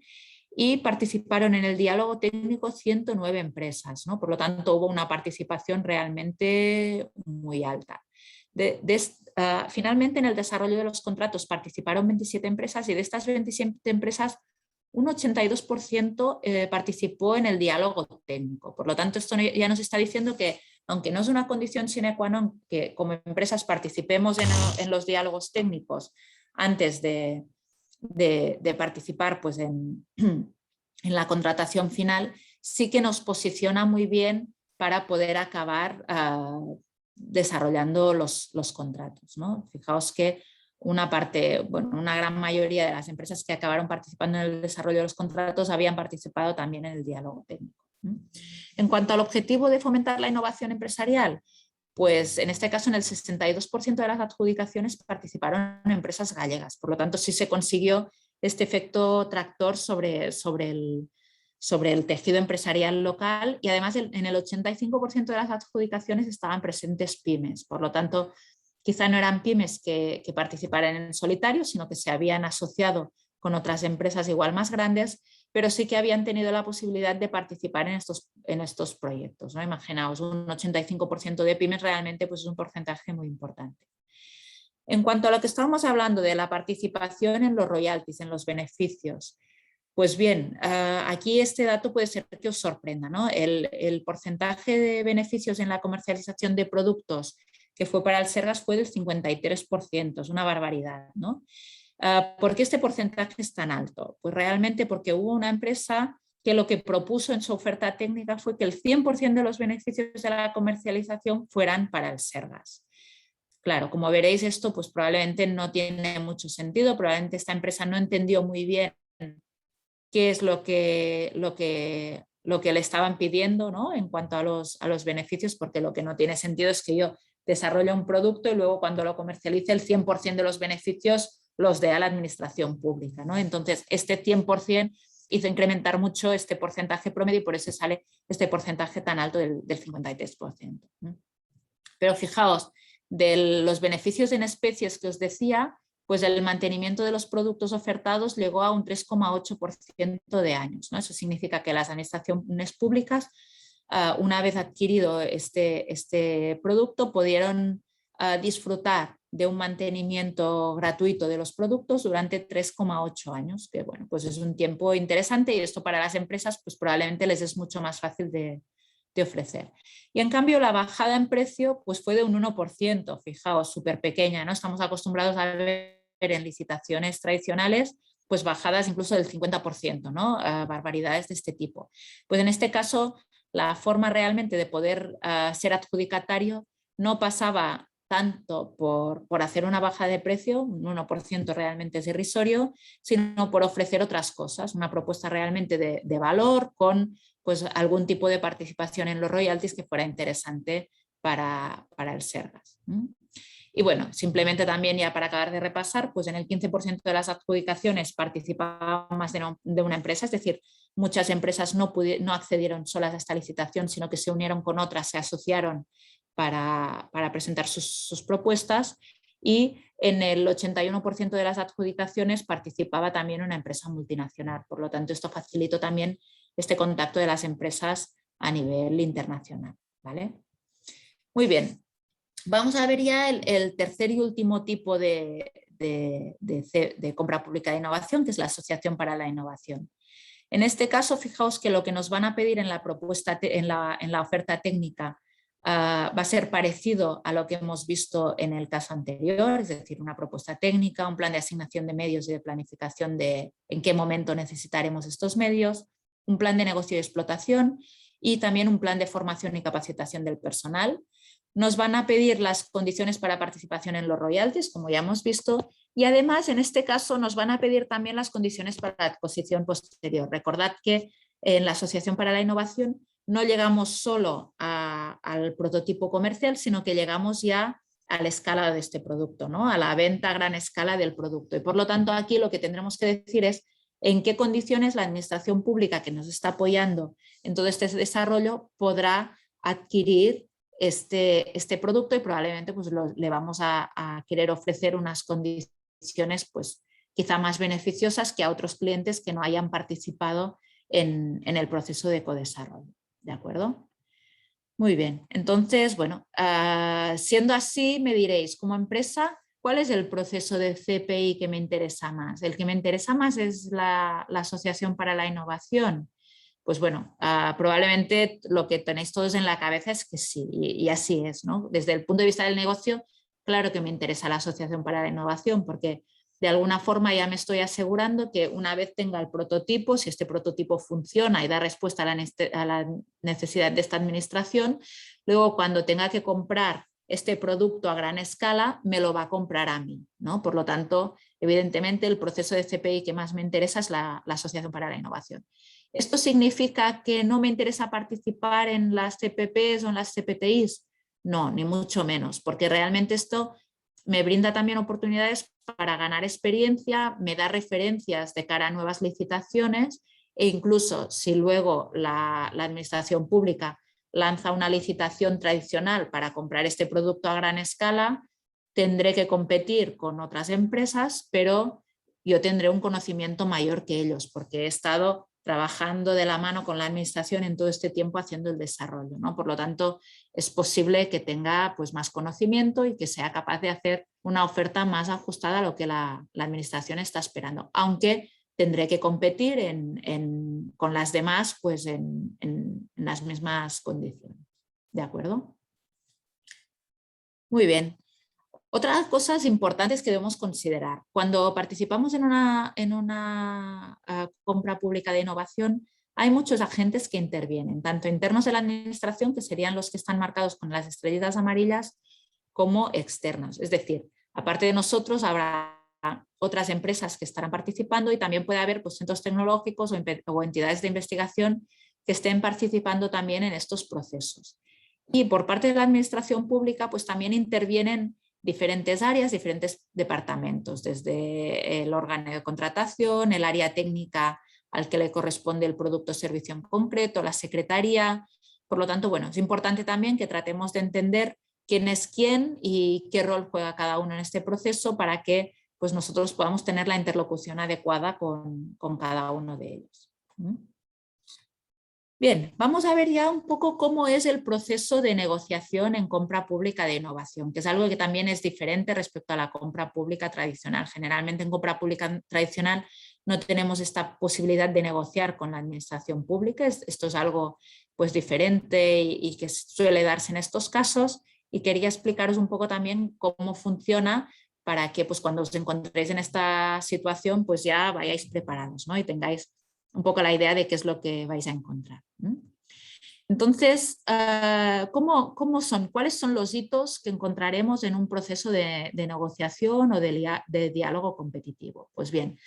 Y participaron en el diálogo técnico 109 empresas, ¿no? Por lo tanto, hubo una participación realmente muy alta. Finalmente, en el desarrollo de los contratos participaron 27 empresas y de estas 27 empresas, un 82% participó en el diálogo técnico. Por lo tanto, esto ya nos está diciendo que, aunque no es una condición sine qua non que como empresas participemos en los diálogos técnicos antes de participar pues, en la contratación final, sí que nos posiciona muy bien para poder acabar desarrollando los contratos, ¿no? Fijaos que una gran mayoría de las empresas que acabaron participando en el desarrollo de los contratos habían participado también en el diálogo técnico. En cuanto al objetivo de fomentar la innovación empresarial, pues en este caso en el 62% de las adjudicaciones participaron empresas gallegas. Por lo tanto, sí se consiguió este efecto tractor sobre el tejido empresarial local y además en el 85% de las adjudicaciones estaban presentes pymes. Por lo tanto, quizá no eran pymes que participaran en solitario, sino que se habían asociado con otras empresas igual más grandes, pero sí que habían tenido la posibilidad de participar en estos proyectos, ¿no? Imaginaos, un 85% de pymes realmente pues, es un porcentaje muy importante. En cuanto a lo que estábamos hablando de la participación en los royalties, en los beneficios, pues bien, aquí este dato puede ser que os sorprenda, ¿no? El porcentaje de beneficios en la comercialización de productos que fue para el Sergas fue del 53%, es una barbaridad, ¿no? ¿Por qué este porcentaje es tan alto? Pues realmente porque hubo una empresa que lo que propuso en su oferta técnica fue que el 100% de los beneficios de la comercialización fueran para el Sergas. claro, como veréis, esto pues probablemente no tiene mucho sentido, probablemente esta empresa no entendió muy bien qué es lo que le estaban pidiendo, ¿no? En cuanto a los beneficios, porque lo que no tiene sentido es que yo desarrollo un producto y luego cuando lo comercialice el 100% de los beneficios los dé a la administración pública, ¿no? Entonces, este 100% hizo incrementar mucho este porcentaje promedio y por eso sale este porcentaje tan alto del 53%, ¿no? Pero fijaos, de los beneficios en especies que os decía, pues el mantenimiento de los productos ofertados llegó a un 3,8% de años, ¿no? Eso significa que las administraciones públicas, una vez adquirido este producto, pudieron disfrutar de un mantenimiento gratuito de los productos durante 3,8 años, que bueno, pues es un tiempo interesante y esto para las empresas pues probablemente les es mucho más fácil de ofrecer. Y en cambio la bajada en precio pues fue de un 1%, fijaos, súper pequeña, ¿no? Estamos acostumbrados a ver en licitaciones tradicionales pues bajadas incluso del 50%, ¿no? Barbaridades de este tipo. Pues en este caso la forma realmente de poder ser adjudicatario no pasaba tanto por hacer una baja de precio, un 1% realmente es irrisorio, sino por ofrecer otras cosas, una propuesta realmente de valor con pues, algún tipo de participación en los royalties que fuera interesante para el Sergas. Y bueno, simplemente también ya para acabar de repasar, pues en el 15% de las adjudicaciones participaba más de una empresa, es decir, muchas empresas no accedieron solas a esta licitación, sino que se unieron con otras, se asociaron para presentar sus propuestas y en el 81% de las adjudicaciones participaba también una empresa multinacional. Por lo tanto, esto facilitó también este contacto de las empresas a nivel internacional, ¿vale? Muy bien, vamos a ver ya el tercer y último tipo de compra pública de innovación, que es la Asociación para la Innovación. En este caso, fijaos que lo que nos van a pedir en la propuesta, en la oferta técnica, va a ser parecido a lo que hemos visto en el caso anterior, es decir, una propuesta técnica, un plan de asignación de medios y de planificación de en qué momento necesitaremos estos medios, un plan de negocio y explotación y también un plan de formación y capacitación del personal. Nos van a pedir las condiciones para participación en los royalties, como ya hemos visto, y además en este caso nos van a pedir también las condiciones para la adquisición posterior. Recordad que en la Asociación para la Innovación no llegamos solo al prototipo comercial, sino que llegamos ya a la escala de este producto, ¿no? A la venta a gran escala del producto. Y por lo tanto aquí lo que tendremos que decir es en qué condiciones la administración pública que nos está apoyando en todo este desarrollo podrá adquirir este producto y probablemente pues, le vamos a querer ofrecer unas condiciones pues, quizá más beneficiosas que a otros clientes que no hayan participado en el proceso de codesarrollo. ¿De acuerdo? Muy bien, entonces, bueno, siendo así, me diréis, como empresa, ¿cuál es el proceso de CPI que me interesa más? El que me interesa más es la Asociación para la Innovación. Pues bueno, probablemente lo que tenéis todos en la cabeza es que sí, y así es, ¿no? Desde el punto de vista del negocio, claro que me interesa la Asociación para la Innovación, porque de alguna forma ya me estoy asegurando que una vez tenga el prototipo, si este prototipo funciona y da respuesta a la necesidad de esta administración, luego cuando tenga que comprar este producto a gran escala, me lo va a comprar a mí, ¿no? Por lo tanto, evidentemente el proceso de CPI que más me interesa es la Asociación para la Innovación. ¿Esto significa que no me interesa participar en las CPPs o en las CPTIs? No, ni mucho menos, porque realmente esto me brinda también oportunidades para ganar experiencia, me da referencias de cara a nuevas licitaciones e incluso si luego la administración pública lanza una licitación tradicional para comprar este producto a gran escala, tendré que competir con otras empresas, pero yo tendré un conocimiento mayor que ellos porque he estado trabajando de la mano con la administración en todo este tiempo haciendo el desarrollo, ¿no? Por lo tanto, es posible que tenga pues, más conocimiento y que sea capaz de hacer una oferta más ajustada a lo que la administración está esperando, aunque tendré que competir con las demás pues, en las mismas condiciones. ¿De acuerdo? Muy bien. Otras cosas importantes que debemos considerar. Cuando participamos en una compra pública de innovación, hay muchos agentes que intervienen, tanto internos de la administración, que serían los que están marcados con las estrellitas amarillas, como externos. Es decir, aparte de nosotros habrá otras empresas que estarán participando y también puede haber pues, centros tecnológicos o entidades de investigación que estén participando también en estos procesos. Y por parte de la administración pública pues también intervienen diferentes áreas, diferentes departamentos, desde el órgano de contratación, el área técnica al que le corresponde el producto o servicio en concreto, la secretaría. Por lo tanto, bueno, es importante también que tratemos de entender quién es quién y qué rol juega cada uno en este proceso para que pues, nosotros podamos tener la interlocución adecuada con cada uno de ellos. Bien, vamos a ver ya un poco cómo es el proceso de negociación en compra pública de innovación, que es algo que también es diferente respecto a la compra pública tradicional. Generalmente en compra pública tradicional no tenemos esta posibilidad de negociar con la administración pública. Esto es algo pues, diferente y que suele darse en estos casos, y quería explicaros un poco también cómo funciona para que pues, cuando os encontréis en esta situación pues ya vayáis preparados, ¿no? Y tengáis un poco la idea de qué es lo que vais a encontrar. Entonces, ¿cómo son? ¿Cuáles son los hitos que encontraremos en un proceso de negociación o de diálogo competitivo? Pues bien,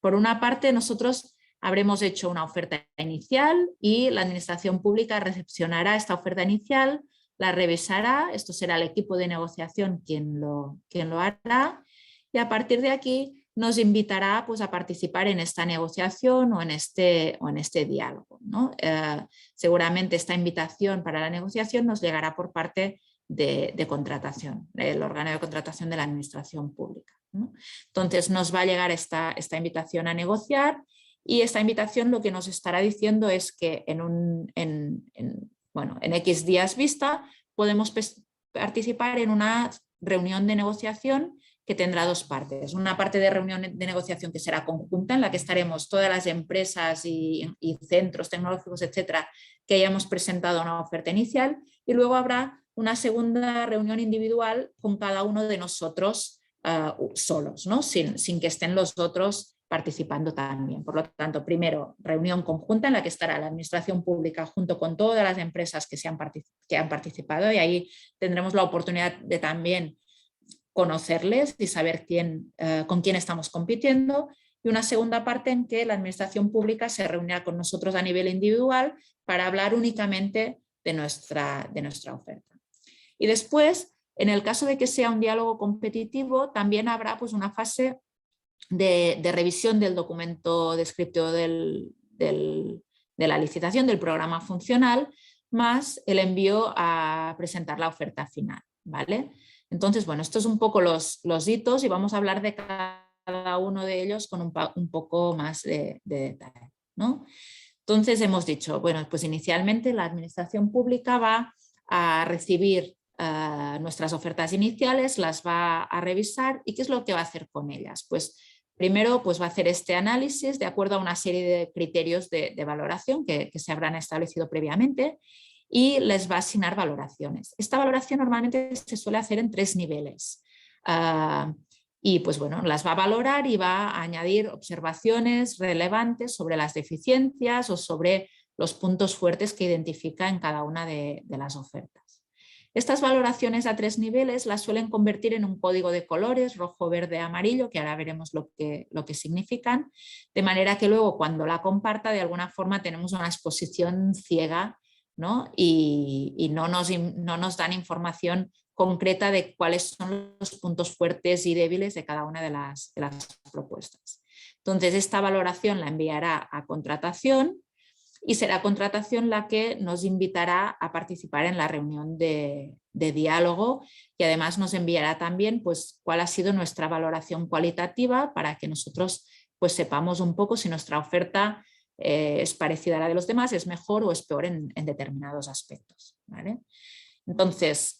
por una parte nosotros habremos hecho una oferta inicial y la administración pública recepcionará esta oferta inicial, la revisará, esto será el equipo de negociación quien lo hará, y a partir de aquí nos invitará pues, a participar en esta negociación o en este diálogo, ¿no? Seguramente esta invitación para la negociación nos llegará por parte de contratación, del órgano de contratación de la administración pública, ¿no? Entonces nos va a llegar esta invitación a negociar, y esta invitación lo que nos estará diciendo es que en X días vista podemos participar en una reunión de negociación que tendrá dos partes. Una parte de reunión de negociación que será conjunta, en la que estaremos todas las empresas y centros tecnológicos, etcétera, que hayamos presentado una oferta inicial, y luego habrá una segunda reunión individual con cada uno de nosotros solos, ¿no? sin que estén los otros participando también. Por lo tanto, primero, reunión conjunta en la que estará la administración pública junto con todas las empresas que han participado, y ahí tendremos la oportunidad de también conocerles y saber con quién estamos compitiendo, y una segunda parte en que la administración pública se reunirá con nosotros a nivel individual para hablar únicamente de nuestra oferta. Y después, en el caso de que sea un diálogo competitivo, también habrá pues, una fase de revisión del documento descriptivo de la licitación, del programa funcional, más el envío a presentar la oferta final, ¿vale? Entonces, bueno, estos son un poco los hitos, y vamos a hablar de cada uno de ellos con un poco más de detalle, ¿no? Entonces hemos dicho, bueno, pues inicialmente la administración pública va a recibir nuestras ofertas iniciales, las va a revisar, y ¿qué es lo que va a hacer con ellas? Pues primero pues va a hacer este análisis de acuerdo a una serie de criterios de valoración que se habrán establecido previamente, y les va a asignar valoraciones. Esta valoración normalmente se suele hacer en 3 niveles. Y pues bueno, las va a valorar y va a añadir observaciones relevantes sobre las deficiencias o sobre los puntos fuertes que identifica en cada una de las ofertas. Estas valoraciones a 3 niveles las suelen convertir en un código de colores, rojo, verde, amarillo, que ahora veremos lo que significan, de manera que luego cuando la comparta de alguna forma tenemos una exposición ciega, ¿no? Y no nos dan información concreta de cuáles son los puntos fuertes y débiles de cada una de las propuestas. Entonces, esta valoración la enviará a contratación, y será contratación la que nos invitará a participar en la reunión de diálogo, y además nos enviará también pues, cuál ha sido nuestra valoración cualitativa para que nosotros pues, sepamos un poco si nuestra oferta es parecida a la de los demás, es mejor o es peor en determinados aspectos, ¿vale? Entonces,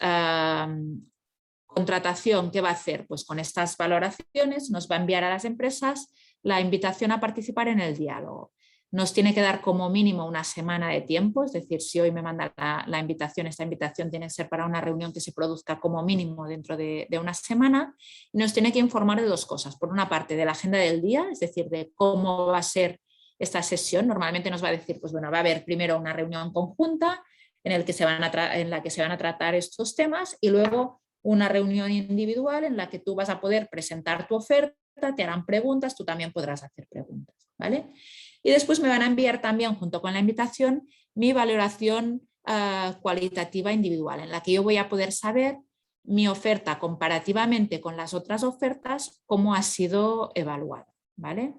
contratación, ¿qué va a hacer? Pues con estas valoraciones nos va a enviar a las empresas la invitación a participar en el diálogo. Nos tiene que dar como mínimo una semana de tiempo, es decir, si hoy me manda la invitación, esta invitación tiene que ser para una reunión que se produzca como mínimo dentro de una semana, y nos tiene que informar de 2 cosas. Por una parte, de la agenda del día, es decir, de cómo va a ser esta sesión. Normalmente nos va a decir, pues bueno, va a haber primero una reunión conjunta en la que se van a tratar estos temas, y luego una reunión individual en la que tú vas a poder presentar tu oferta, te harán preguntas, tú también podrás hacer preguntas, ¿vale? Y después me van a enviar también, junto con la invitación, mi valoración cualitativa individual, en la que yo voy a poder saber mi oferta comparativamente con las otras ofertas, cómo ha sido evaluada, ¿vale?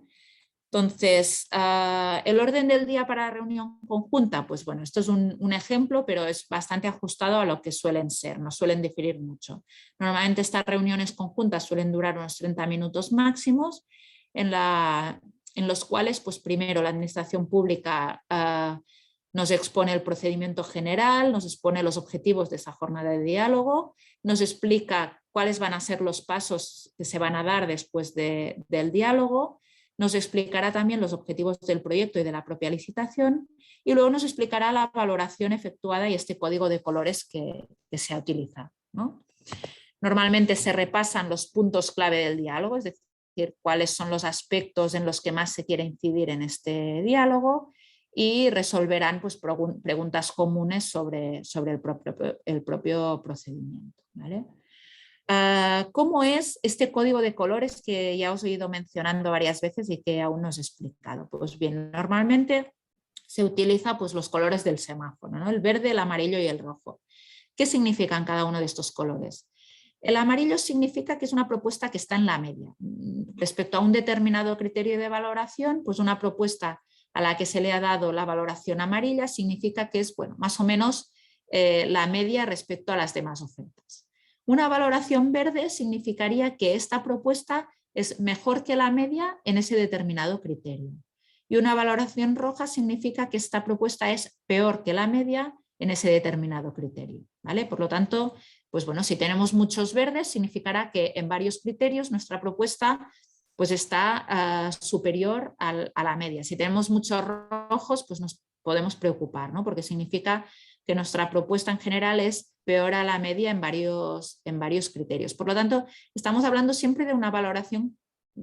Entonces, el orden del día para reunión conjunta, pues bueno, esto es un ejemplo, pero es bastante ajustado a lo que suelen ser, no suelen diferir mucho. Normalmente estas reuniones conjuntas suelen durar unos 30 minutos máximos, en los cuales, pues primero la administración pública nos expone el procedimiento general, nos expone los objetivos de esa jornada de diálogo, nos explica cuáles van a ser los pasos que se van a dar después del diálogo, nos explicará también los objetivos del proyecto y de la propia licitación y luego nos explicará la valoración efectuada y este código de colores que se ha utilizado, ¿no? Normalmente se repasan los puntos clave del diálogo, es decir, cuáles son los aspectos en los que más se quiere incidir en este diálogo y resolverán pues, preguntas comunes sobre el propio procedimiento, ¿vale? ¿Cómo es este código de colores que ya os he ido mencionando varias veces y que aún no os he explicado? Pues bien, normalmente se utiliza pues, los colores del semáforo, ¿no? El verde, el amarillo y el rojo. ¿Qué significan cada uno de estos colores? El amarillo significa que es una propuesta que está en la media. Respecto a un determinado criterio de valoración, pues una propuesta a la que se le ha dado la valoración amarilla significa que es bueno, más o menos la media respecto a las demás ofertas. Una valoración verde significaría que esta propuesta es mejor que la media en ese determinado criterio. Y una valoración roja significa que esta propuesta es peor que la media en ese determinado criterio, ¿vale? Por lo tanto, pues bueno, si tenemos muchos verdes, significará que en varios criterios nuestra propuesta pues está superior a la media. Si tenemos muchos rojos, pues nos podemos preocupar, ¿no? Porque significa que nuestra propuesta en general es peor a la media en varios criterios. Por lo tanto, estamos hablando siempre de una valoración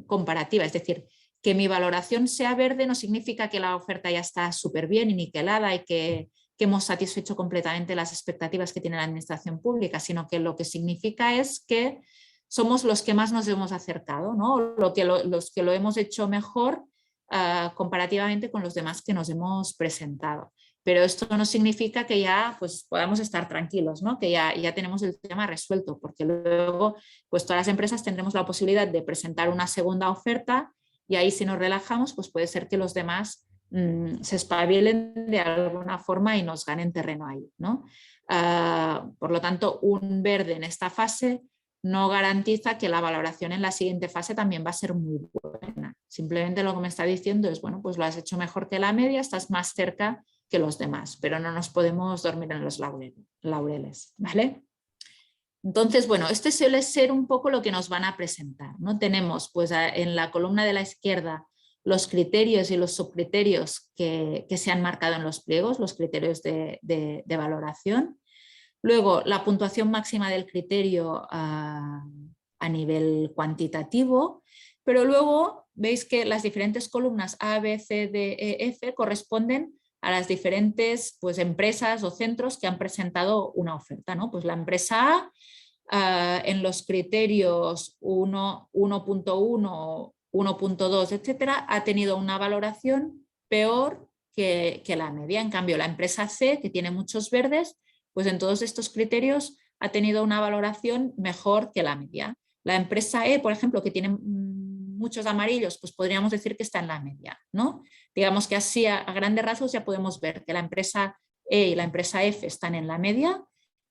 comparativa, es decir, que mi valoración sea verde no significa que la oferta ya está súper bien y niquelada y que hemos satisfecho completamente las expectativas que tiene la administración pública, sino que lo que significa es que somos los que más nos hemos acercado, ¿no? Los que lo hemos hecho mejor comparativamente con los demás que nos hemos presentado. Pero esto no significa que ya pues, podamos estar tranquilos, ¿no? Que ya tenemos el tema resuelto, porque luego pues, todas las empresas tendremos la posibilidad de presentar una segunda oferta y ahí si nos relajamos, pues puede ser que los demás se espabilen de alguna forma y nos ganen terreno ahí, ¿no? Por lo tanto, un verde en esta fase no garantiza que la valoración en la siguiente fase también va a ser muy buena. Simplemente lo que me está diciendo es, bueno, pues lo has hecho mejor que la media, estás más cerca que los demás, pero no nos podemos dormir en los laureles, ¿vale? Entonces, bueno, este suele ser un poco lo que nos van a presentar, ¿no? Tenemos pues en la columna de la izquierda los criterios y los subcriterios que se han marcado en los pliegos, los criterios de valoración. Luego, la puntuación máxima del criterio a nivel cuantitativo, pero luego veis que las diferentes columnas A, B, C, D, E, F corresponden a las diferentes pues, empresas o centros que han presentado una oferta, ¿no? Pues la empresa A, en los criterios 1.1, 1.2, etcétera, ha tenido una valoración peor que la media. En cambio, la empresa C, que tiene muchos verdes, pues en todos estos criterios ha tenido una valoración mejor que la media. La empresa E, por ejemplo, que tiene muchos amarillos, pues podríamos decir que está en la media, ¿no? Digamos que así a grandes rasgos ya podemos ver que la empresa E y la empresa F están en la media.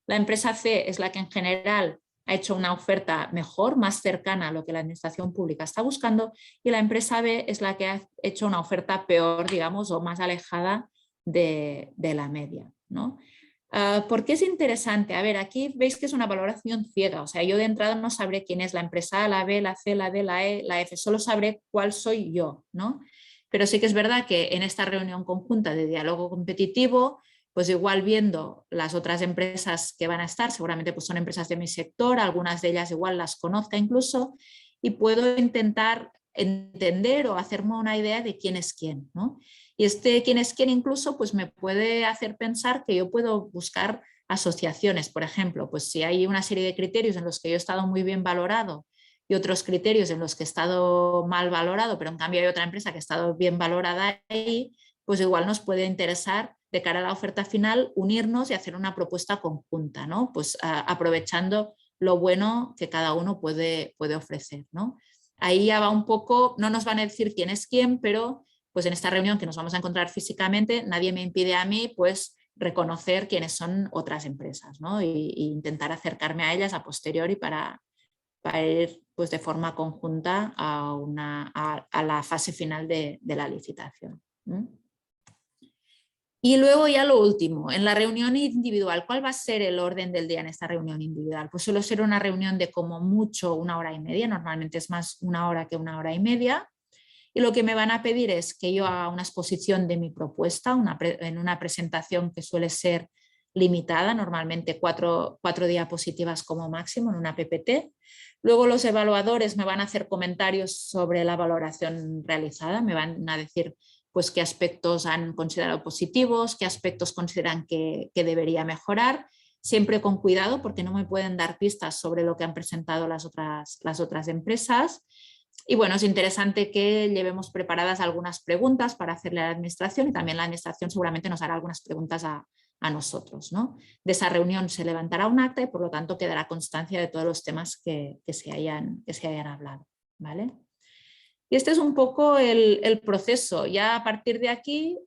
La empresa C es la que en general ha hecho una oferta mejor, más cercana a lo que la administración pública está buscando, y la empresa B es la que ha hecho una oferta peor, digamos, o más alejada de la media, ¿no? ¿Por qué es interesante? A ver, aquí veis que es una valoración ciega, o sea, yo de entrada no sabré quién es la empresa A, la B, la C, la D, la E, la F, solo sabré cuál soy yo, ¿no? Pero sí que es verdad que en esta reunión conjunta de diálogo competitivo, pues igual viendo las otras empresas que van a estar, seguramente pues son empresas de mi sector, algunas de ellas igual las conozca incluso, y puedo intentar entender o hacerme una idea de quién es quién, ¿no? Y quién es quién incluso pues me puede hacer pensar que yo puedo buscar asociaciones, por ejemplo, pues si hay una serie de criterios en los que yo he estado muy bien valorado y otros criterios en los que he estado mal valorado, pero en cambio hay otra empresa que ha estado bien valorada ahí, pues igual nos puede interesar de cara a la oferta final unirnos y hacer una propuesta conjunta, ¿no? Pues aprovechando lo bueno que cada uno puede ofrecer, ¿no? Ahí ya va un poco, no nos van a decir quién es quién, pero pues en esta reunión que nos vamos a encontrar físicamente, nadie me impide a mí pues reconocer quiénes son otras empresas, ¿no? Y intentar acercarme a ellas a posteriori para ir pues, de forma conjunta a la fase final de la licitación. Y luego ya lo último, en la reunión individual, ¿cuál va a ser el orden del día en esta reunión individual? Pues suele ser una reunión de como mucho 1 hora y media, normalmente es más 1 hora que 1 hora y media. Y lo que me van a pedir es que yo haga una exposición de mi propuesta, en una presentación que suele ser limitada, normalmente cuatro diapositivas como máximo en una PPT. Luego los evaluadores me van a hacer comentarios sobre la valoración realizada, me van a decir pues, qué aspectos han considerado positivos, qué aspectos consideran que debería mejorar, siempre con cuidado porque no me pueden dar pistas sobre lo que han presentado las otras empresas. Y bueno, es interesante que llevemos preparadas algunas preguntas para hacerle a la administración y también la administración seguramente nos hará algunas preguntas a nosotros, ¿no? De esa reunión se levantará un acta y por lo tanto quedará constancia de todos los temas que se hayan hablado, ¿vale? Y este es un poco el proceso. Ya a partir de aquí,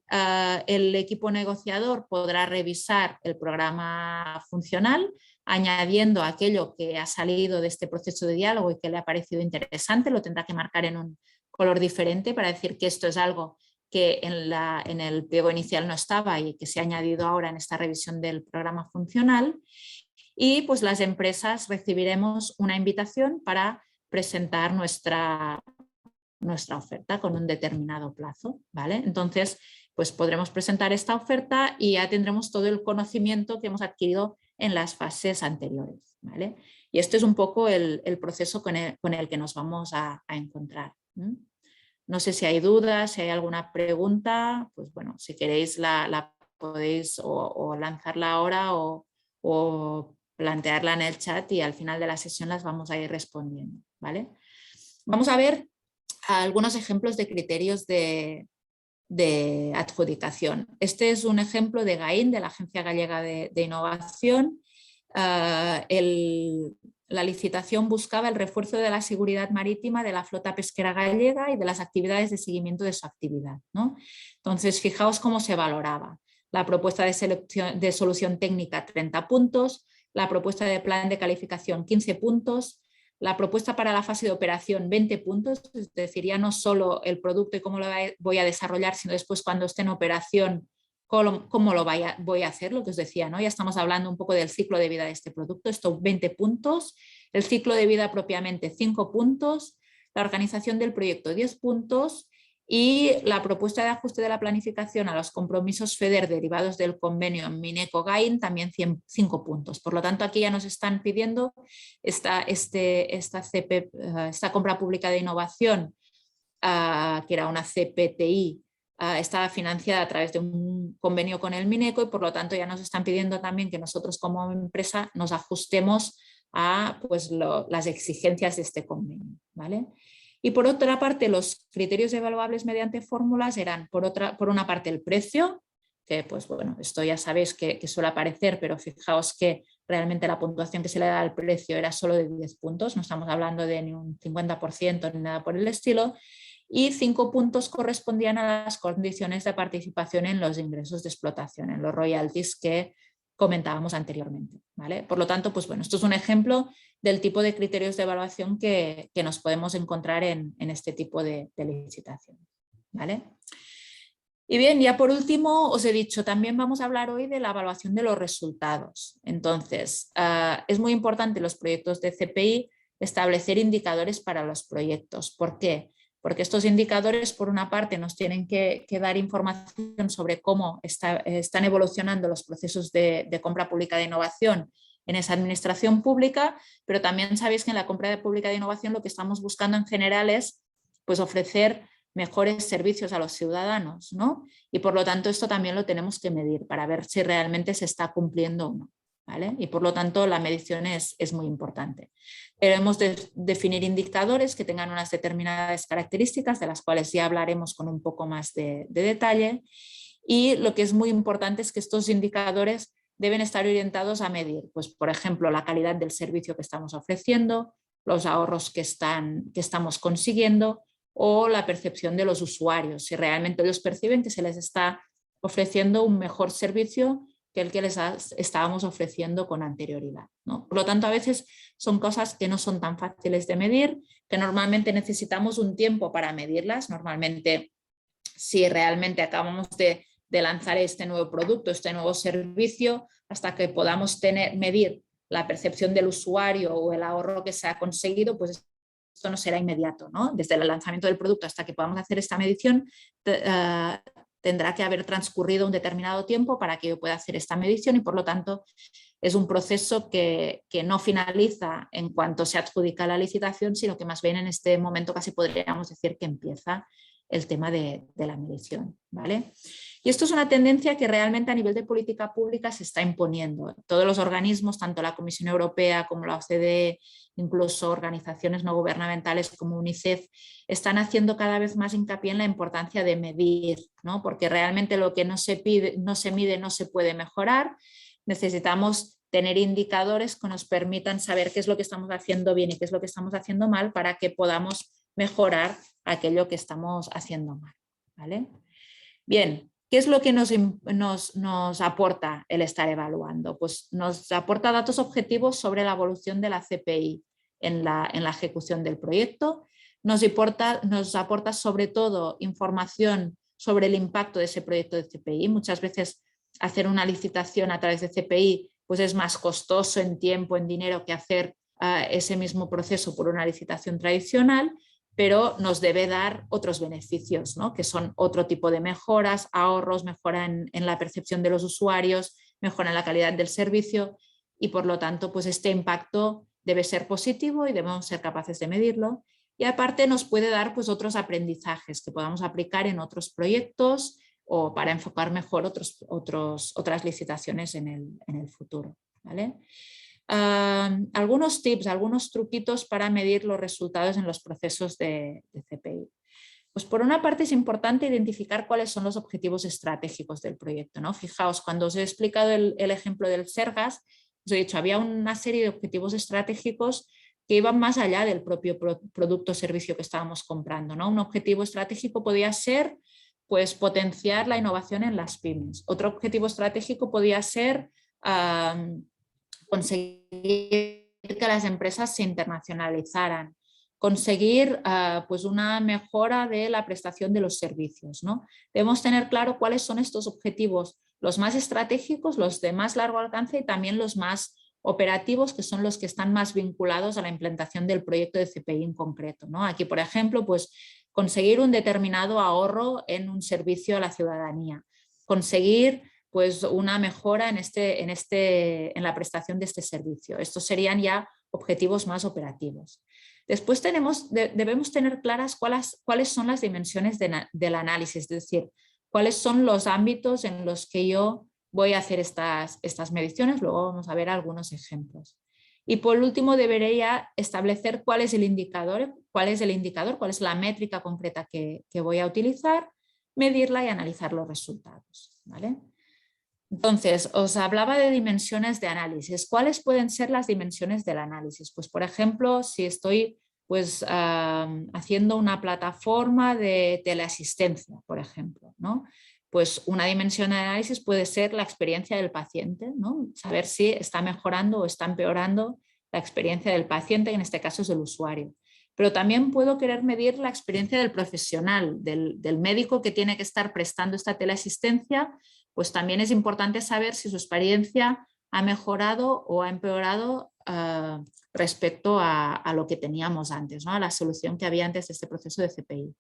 el equipo negociador podrá revisar el programa funcional, añadiendo aquello que ha salido de este proceso de diálogo y que le ha parecido interesante. Lo tendrá que marcar en un color diferente para decir que esto es algo que en el pliego inicial no estaba y que se ha añadido ahora en esta revisión del programa funcional. Y pues las empresas recibiremos una invitación para presentar nuestra oferta con un determinado plazo, ¿vale? Entonces, pues podremos presentar esta oferta y ya tendremos todo el conocimiento que hemos adquirido en las fases anteriores, ¿vale? Y este es un poco el proceso con el que nos vamos a encontrar. No sé si hay dudas, si hay alguna pregunta, pues bueno, si queréis la podéis o lanzarla ahora o plantearla en el chat y al final de la sesión las vamos a ir respondiendo, ¿vale? Vamos a ver algunos ejemplos de criterios de adjudicación. Este es un ejemplo de GAIN, de la Agencia Gallega de Innovación. La licitación buscaba el refuerzo de la seguridad marítima de la flota pesquera gallega y de las actividades de seguimiento de su actividad, ¿no? Entonces, fijaos cómo se valoraba. La propuesta de solución técnica, 30 puntos, la propuesta de plan de calificación, 15 puntos, la propuesta para la fase de operación, 20 puntos, es decir, ya no solo el producto y cómo lo voy a desarrollar, sino después cuando esté en operación, cómo lo voy a hacer, lo que os decía, ¿no? Ya estamos hablando un poco del ciclo de vida de este producto, esto 20 puntos, el ciclo de vida propiamente 5 puntos, la organización del proyecto 10 puntos y la propuesta de ajuste de la planificación a los compromisos FEDER derivados del convenio Mineco-GAIN también 5 puntos. Por lo tanto, aquí ya nos están pidiendo esta compra pública de innovación, que era una CPTI, estaba financiada a través de un convenio con el Mineco y por lo tanto ya nos están pidiendo también que nosotros como empresa nos ajustemos a pues, las exigencias de este convenio, ¿vale? Y por otra parte, los criterios evaluables mediante fórmulas eran, por una parte, el precio, que pues bueno, esto ya sabéis que suele aparecer, pero fijaos que realmente la puntuación que se le da al precio era solo de 10 puntos, no estamos hablando de ni un 50% ni nada por el estilo, y 5 puntos correspondían a las condiciones de participación en los ingresos de explotación, en los royalties que comentábamos anteriormente, ¿vale? Por lo tanto, pues bueno, esto es un ejemplo del tipo de criterios de evaluación que nos podemos encontrar en este tipo de licitación, ¿vale? Y bien, ya por último os he dicho, también vamos a hablar hoy de la evaluación de los resultados. Entonces, es muy importante en los proyectos de CPI establecer indicadores para los proyectos. ¿Por qué? Porque estos indicadores, por una parte, nos tienen que dar información sobre cómo están evolucionando los procesos de compra pública de innovación en esa administración pública, pero también sabéis que en la compra pública de innovación lo que estamos buscando en general es pues, ofrecer mejores servicios a los ciudadanos, ¿no? Y por lo tanto esto también lo tenemos que medir para ver si realmente se está cumpliendo o no, ¿vale? Y por lo tanto la medición es muy importante. Debemos definir indicadores que tengan unas determinadas características de las cuales ya hablaremos con un poco más de detalle, y lo que es muy importante es que estos indicadores deben estar orientados a medir, pues, por ejemplo, la calidad del servicio que estamos ofreciendo, los ahorros que estamos consiguiendo o la percepción de los usuarios, si realmente ellos perciben que se les está ofreciendo un mejor servicio que el que les estábamos ofreciendo con anterioridad, ¿no? Por lo tanto, a veces son cosas que no son tan fáciles de medir, que normalmente necesitamos un tiempo para medirlas. Normalmente, si realmente acabamos de lanzar este nuevo producto, este nuevo servicio, hasta que podamos medir la percepción del usuario o el ahorro que se ha conseguido, pues esto no será inmediato, ¿no? Desde el lanzamiento del producto hasta que podamos hacer esta medición, tendrá que haber transcurrido un determinado tiempo para que yo pueda hacer esta medición, y por lo tanto es un proceso que no finaliza en cuanto se adjudica la licitación, sino que más bien en este momento casi podríamos decir que empieza el tema de la medición, ¿vale? Y esto es una tendencia que realmente a nivel de política pública se está imponiendo. Todos los organismos, tanto la Comisión Europea como la OCDE, incluso organizaciones no gubernamentales como UNICEF, están haciendo cada vez más hincapié en la importancia de medir, ¿no? Porque realmente lo que no se mide no se puede mejorar. Necesitamos tener indicadores que nos permitan saber qué es lo que estamos haciendo bien y qué es lo que estamos haciendo mal para que podamos mejorar aquello que estamos haciendo mal, ¿vale? Bien, ¿qué es lo que nos aporta el estar evaluando? Pues nos aporta datos objetivos sobre la evolución de la CPI en la ejecución del proyecto. Nos aporta sobre todo información sobre el impacto de ese proyecto de CPI. Muchas veces hacer una licitación a través de CPI pues es más costoso en tiempo, en dinero, que hacer ese mismo proceso por una licitación tradicional, pero nos debe dar otros beneficios, ¿no? Que son otro tipo de mejoras, ahorros, mejora en la percepción de los usuarios, mejora en la calidad del servicio, y por lo tanto pues este impacto debe ser positivo y debemos ser capaces de medirlo. Y aparte nos puede dar pues otros aprendizajes que podamos aplicar en otros proyectos o para enfocar mejor otras licitaciones en el futuro, ¿vale? Algunos tips, algunos truquitos para medir los resultados en los procesos de CPI. Pues por una parte es importante identificar cuáles son los objetivos estratégicos del proyecto, ¿no? Fijaos, cuando os he explicado el ejemplo del Sergas, os he dicho, había una serie de objetivos estratégicos que iban más allá del propio producto o servicio que estábamos comprando, ¿no? Un objetivo estratégico podía ser pues, potenciar la innovación en las pymes. Otro objetivo estratégico podía ser conseguir que las empresas se internacionalizaran, conseguir pues una mejora de la prestación de los servicios, ¿no? Debemos tener claro cuáles son estos objetivos, los más estratégicos, los de más largo alcance y también los más operativos, que son los que están más vinculados a la implantación del proyecto de CPI en concreto, ¿no? Aquí, por ejemplo, pues conseguir un determinado ahorro en un servicio a la ciudadanía, conseguir pues una mejora en la prestación de este servicio. Estos serían ya objetivos más operativos. Después debemos tener claras cuáles son las dimensiones del análisis, es decir, cuáles son los ámbitos en los que yo voy a hacer estas mediciones. Luego vamos a ver algunos ejemplos. Y por último, debería establecer cuál es el indicador, cuál es la métrica concreta que voy a utilizar, medirla y analizar los resultados, ¿vale? Entonces, os hablaba de dimensiones de análisis. ¿Cuáles pueden ser las dimensiones del análisis? Pues, por ejemplo, si estoy pues, haciendo una plataforma de teleasistencia, por ejemplo, ¿no? Pues una dimensión de análisis puede ser la experiencia del paciente, ¿no? Saber si está mejorando o está empeorando la experiencia del paciente, que en este caso es el usuario. Pero también puedo querer medir la experiencia del profesional, del médico que tiene que estar prestando esta teleasistencia. Pues también es importante saber si su experiencia ha mejorado o ha empeorado respecto a lo que teníamos antes, ¿no? A la solución que había antes de este proceso de CPI.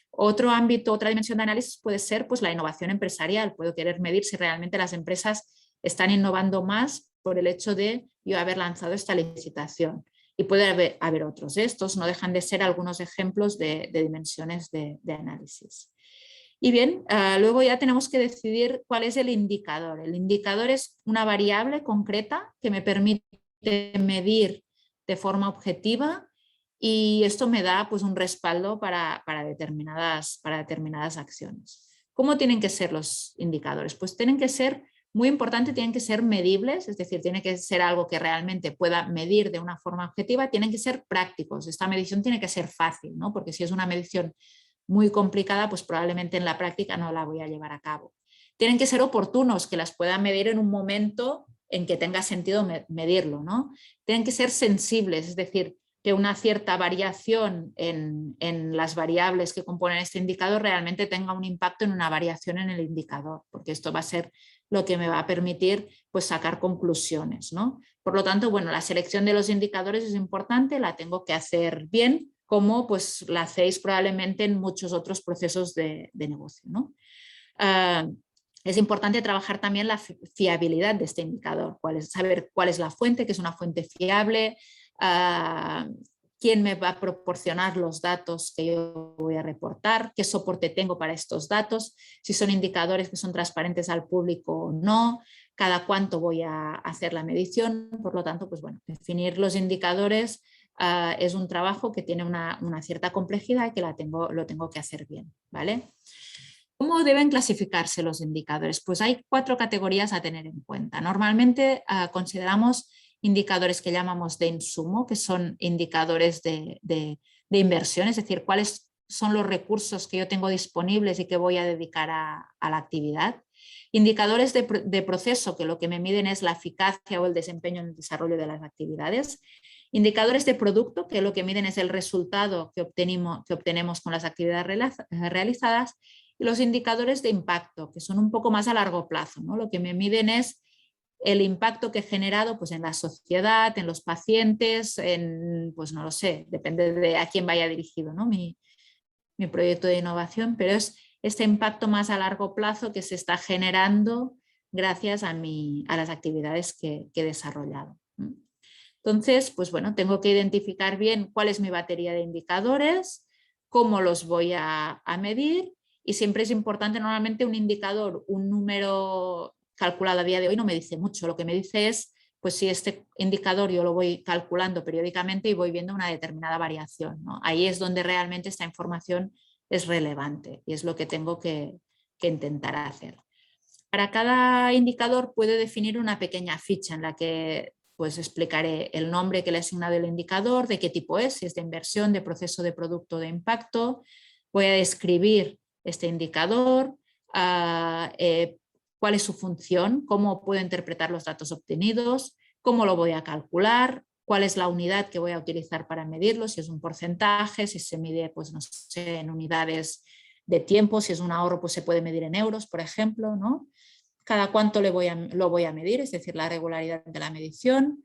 Otro ámbito, otra dimensión de análisis puede ser pues, la innovación empresarial. Puedo querer medir si realmente las empresas están innovando más por el hecho de yo haber lanzado esta licitación. Y puede haber otros. Estos no dejan de ser algunos ejemplos de dimensiones de análisis. Y bien, luego ya tenemos que decidir cuál es el indicador. El indicador es una variable concreta que me permite medir de forma objetiva y esto me da pues, un respaldo para determinadas acciones. ¿Cómo tienen que ser los indicadores? Pues tienen que ser, muy importante, tienen que ser medibles, es decir, tiene que ser algo que realmente pueda medir de una forma objetiva, tienen que ser prácticos. Esta medición tiene que ser fácil, ¿no? Porque si es una medición muy complicada, pues probablemente en la práctica no la voy a llevar a cabo. Tienen que ser oportunos, que las pueda medir en un momento en que tenga sentido medirlo, ¿no? Tienen que ser sensibles, es decir, que una cierta variación en las variables que componen este indicador realmente tenga un impacto en una variación en el indicador, porque esto va a ser lo que me va a permitir pues, sacar conclusiones, ¿no? Por lo tanto, bueno, la selección de los indicadores es importante, la tengo que hacer bien, como pues la hacéis probablemente en muchos otros procesos de negocio, ¿no? Es importante trabajar también la fiabilidad de este indicador, saber cuál es la fuente, que es una fuente fiable, quién me va a proporcionar los datos que yo voy a reportar, qué soporte tengo para estos datos, si son indicadores que son transparentes al público o no, cada cuánto voy a hacer la medición. Por lo tanto, pues bueno, definir los indicadores es un trabajo que tiene una cierta complejidad y que lo tengo que hacer bien, ¿vale? ¿Cómo deben clasificarse los indicadores? Pues hay 4 categorías a tener en cuenta. Normalmente consideramos indicadores que llamamos de insumo, que son indicadores de inversión, es decir, cuáles son los recursos que yo tengo disponibles y que voy a dedicar a la actividad. Indicadores de proceso, que lo que me miden es la eficacia o el desempeño en el desarrollo de las actividades. Indicadores de producto, que lo que miden es el resultado que obtenemos con las actividades realizadas. Y los indicadores de impacto, que son un poco más a largo plazo, ¿no? Lo que me miden es el impacto que he generado pues, en la sociedad, en los pacientes, pues no lo sé, depende de a quién vaya dirigido, ¿no? mi proyecto de innovación, pero es este impacto más a largo plazo que se está generando gracias a las actividades que he desarrollado. Entonces, pues bueno, tengo que identificar bien cuál es mi batería de indicadores, cómo los voy a medir. Y siempre es importante, normalmente un indicador, un número calculado a día de hoy no me dice mucho, lo que me dice es, pues si este indicador yo lo voy calculando periódicamente y voy viendo una determinada variación, ¿no? Ahí es donde realmente esta información es relevante y es lo que tengo que intentar hacer. Para cada indicador puedo definir una pequeña ficha en la que pues explicaré el nombre que le he asignado el indicador, de qué tipo es, si es de inversión, de proceso, de producto, de impacto. Voy a describir este indicador, cuál es su función, cómo puedo interpretar los datos obtenidos, cómo lo voy a calcular, cuál es la unidad que voy a utilizar para medirlo, si es un porcentaje, si se mide pues, no sé, en unidades de tiempo, si es un ahorro pues se puede medir en euros, por ejemplo, ¿no? Cada cuánto lo voy a medir, es decir, la regularidad de la medición,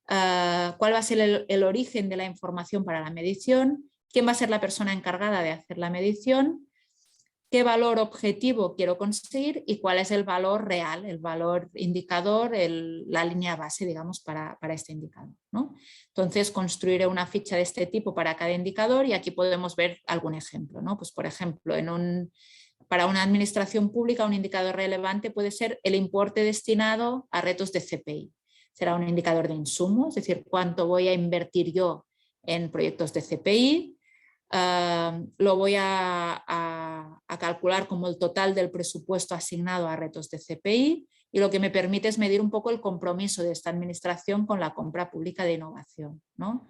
cuál va a ser el origen de la información para la medición, quién va a ser la persona encargada de hacer la medición, qué valor objetivo quiero conseguir y cuál es el valor real, el valor indicador, la línea base, digamos, para este indicador, ¿no? Entonces, construiré una ficha de este tipo para cada indicador y aquí podemos ver algún ejemplo, ¿no? Pues, por ejemplo, para una administración pública, un indicador relevante puede ser el importe destinado a retos de CPI. Será un indicador de insumo, es decir, cuánto voy a invertir yo en proyectos de CPI. Lo voy a calcular como el total del presupuesto asignado a retos de CPI y lo que me permite es medir un poco el compromiso de esta administración con la compra pública de innovación, ¿no?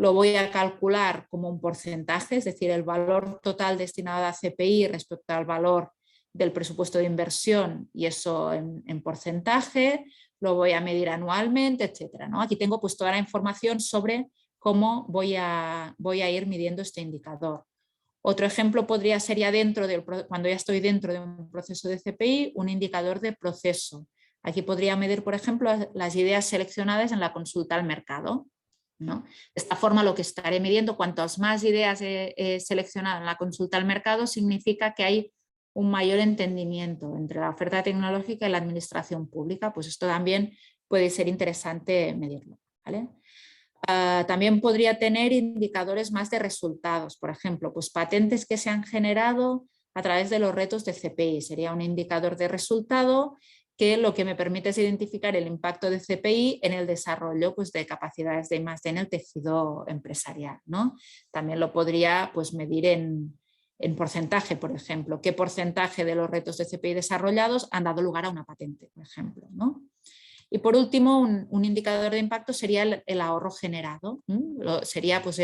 Lo voy a calcular como un porcentaje, es decir, el valor total destinado a CPI respecto al valor del presupuesto de inversión y eso en porcentaje, lo voy a medir anualmente, etcétera, ¿no? Aquí tengo pues toda la información sobre cómo voy a ir midiendo este indicador. Otro ejemplo podría ser ya cuando ya estoy dentro de un proceso de CPI, un indicador de proceso. Aquí podría medir, por ejemplo, las ideas seleccionadas en la consulta al mercado, ¿no? De esta forma, lo que estaré midiendo, cuantas más ideas he seleccionado en la consulta al mercado, significa que hay un mayor entendimiento entre la oferta tecnológica y la administración pública. Pues esto también puede ser interesante medirlo, ¿vale? También podría tener indicadores más de resultados, por ejemplo, pues patentes que se han generado a través de los retos de CPI. Sería un indicador de resultado que lo que me permite es identificar el impacto de CPI en el desarrollo pues, de capacidades de I+D en el tejido empresarial, ¿no? También lo podría pues, medir en porcentaje, por ejemplo. ¿Qué porcentaje de los retos de CPI desarrollados han dado lugar a una patente, por ejemplo, ¿no? Y por último, un indicador de impacto sería el ahorro generado. Sería pues,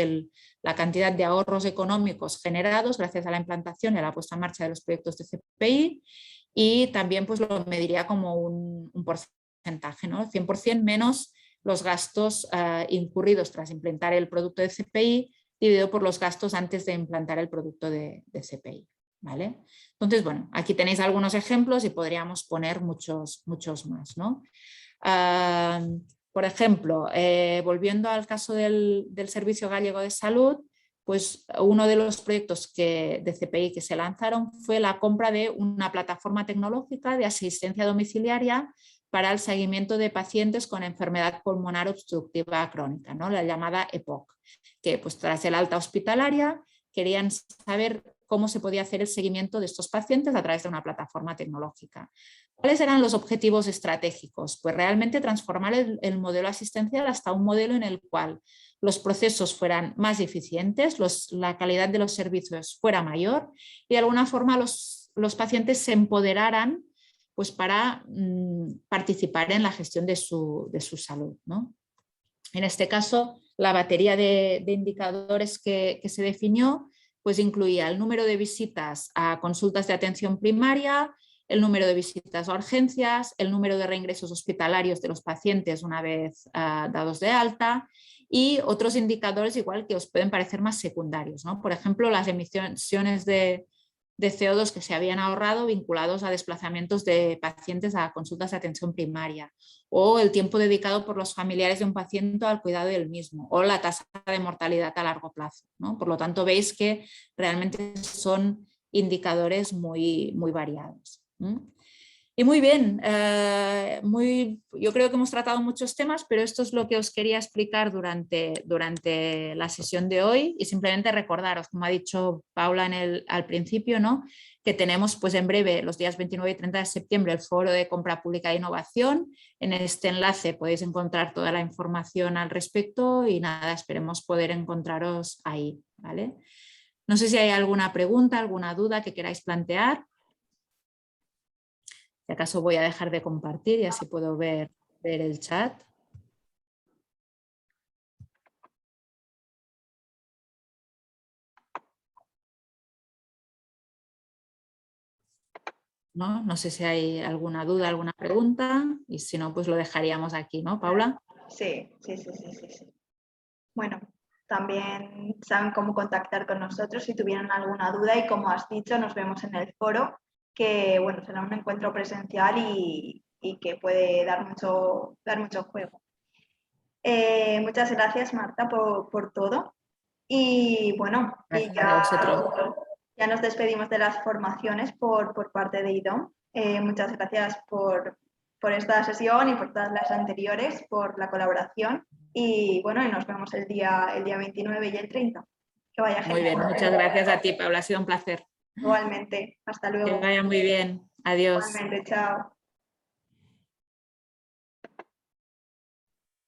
la cantidad de ahorros económicos generados gracias a la implantación y a la puesta en marcha de los proyectos de CPI. Y también pues, lo mediría como un porcentaje, ¿no? 100% menos los gastos incurridos tras implantar el producto de CPI dividido por los gastos antes de implantar el producto de CPI. ¿Vale? Entonces, bueno, aquí tenéis algunos ejemplos y podríamos poner muchos más, ¿no? Por ejemplo, volviendo al caso del Servicio Gallego de Salud, pues uno de los proyectos de CPI que se lanzaron fue la compra de una plataforma tecnológica de asistencia domiciliaria para el seguimiento de pacientes con enfermedad pulmonar obstructiva crónica, ¿no? La llamada EPOC, que pues, tras el alta hospitalaria querían saber cómo se podía hacer el seguimiento de estos pacientes a través de una plataforma tecnológica. ¿Cuáles eran los objetivos estratégicos? Pues realmente transformar el modelo asistencial hasta un modelo en el cual los procesos fueran más eficientes, la calidad de los servicios fuera mayor y de alguna forma los pacientes se empoderaran pues, para participar en la gestión de su salud, ¿no? En este caso, la batería de indicadores que se definió pues incluía el número de visitas a consultas de atención primaria, el número de visitas a urgencias, el número de reingresos hospitalarios de los pacientes una vez dados de alta y otros indicadores igual que os pueden parecer más secundarios, ¿no? Por ejemplo, las emisiones de CO2 que se habían ahorrado vinculados a desplazamientos de pacientes a consultas de atención primaria o el tiempo dedicado por los familiares de un paciente al cuidado del mismo o la tasa de mortalidad a largo plazo, ¿no? Por lo tanto, veis que realmente son indicadores muy variados. Y muy bien, yo creo que hemos tratado muchos temas, pero esto es lo que os quería explicar durante la sesión de hoy y simplemente recordaros, como ha dicho Paula al principio, ¿no? Que tenemos pues, en breve, los días 29 y 30 de septiembre, el foro de compra pública e innovación. En este enlace podéis encontrar toda la información al respecto y nada, esperemos poder encontraros ahí, ¿vale? No sé si hay alguna pregunta, alguna duda que queráis plantear. Si acaso voy a dejar de compartir y así puedo ver el chat. No sé si hay alguna duda, alguna pregunta y si no, pues lo dejaríamos aquí, ¿no, Paula?
Sí. Bueno, también saben cómo contactar con nosotros si tuvieran alguna duda y como has dicho, nos vemos en el foro, que bueno, será un encuentro presencial y que puede dar mucho juego. Muchas gracias, Marta, por todo. Y bueno, ya nos despedimos de las formaciones por parte de IDOM. Muchas gracias por esta sesión y por todas las anteriores, por la colaboración. Y bueno, y nos vemos el día 29 y el 30. Que vaya genial.
Muy bien, muchas gracias a ti, Paula, ha sido un placer.
Igualmente, hasta luego.
Que vaya muy bien, adiós.
Igualmente, chao.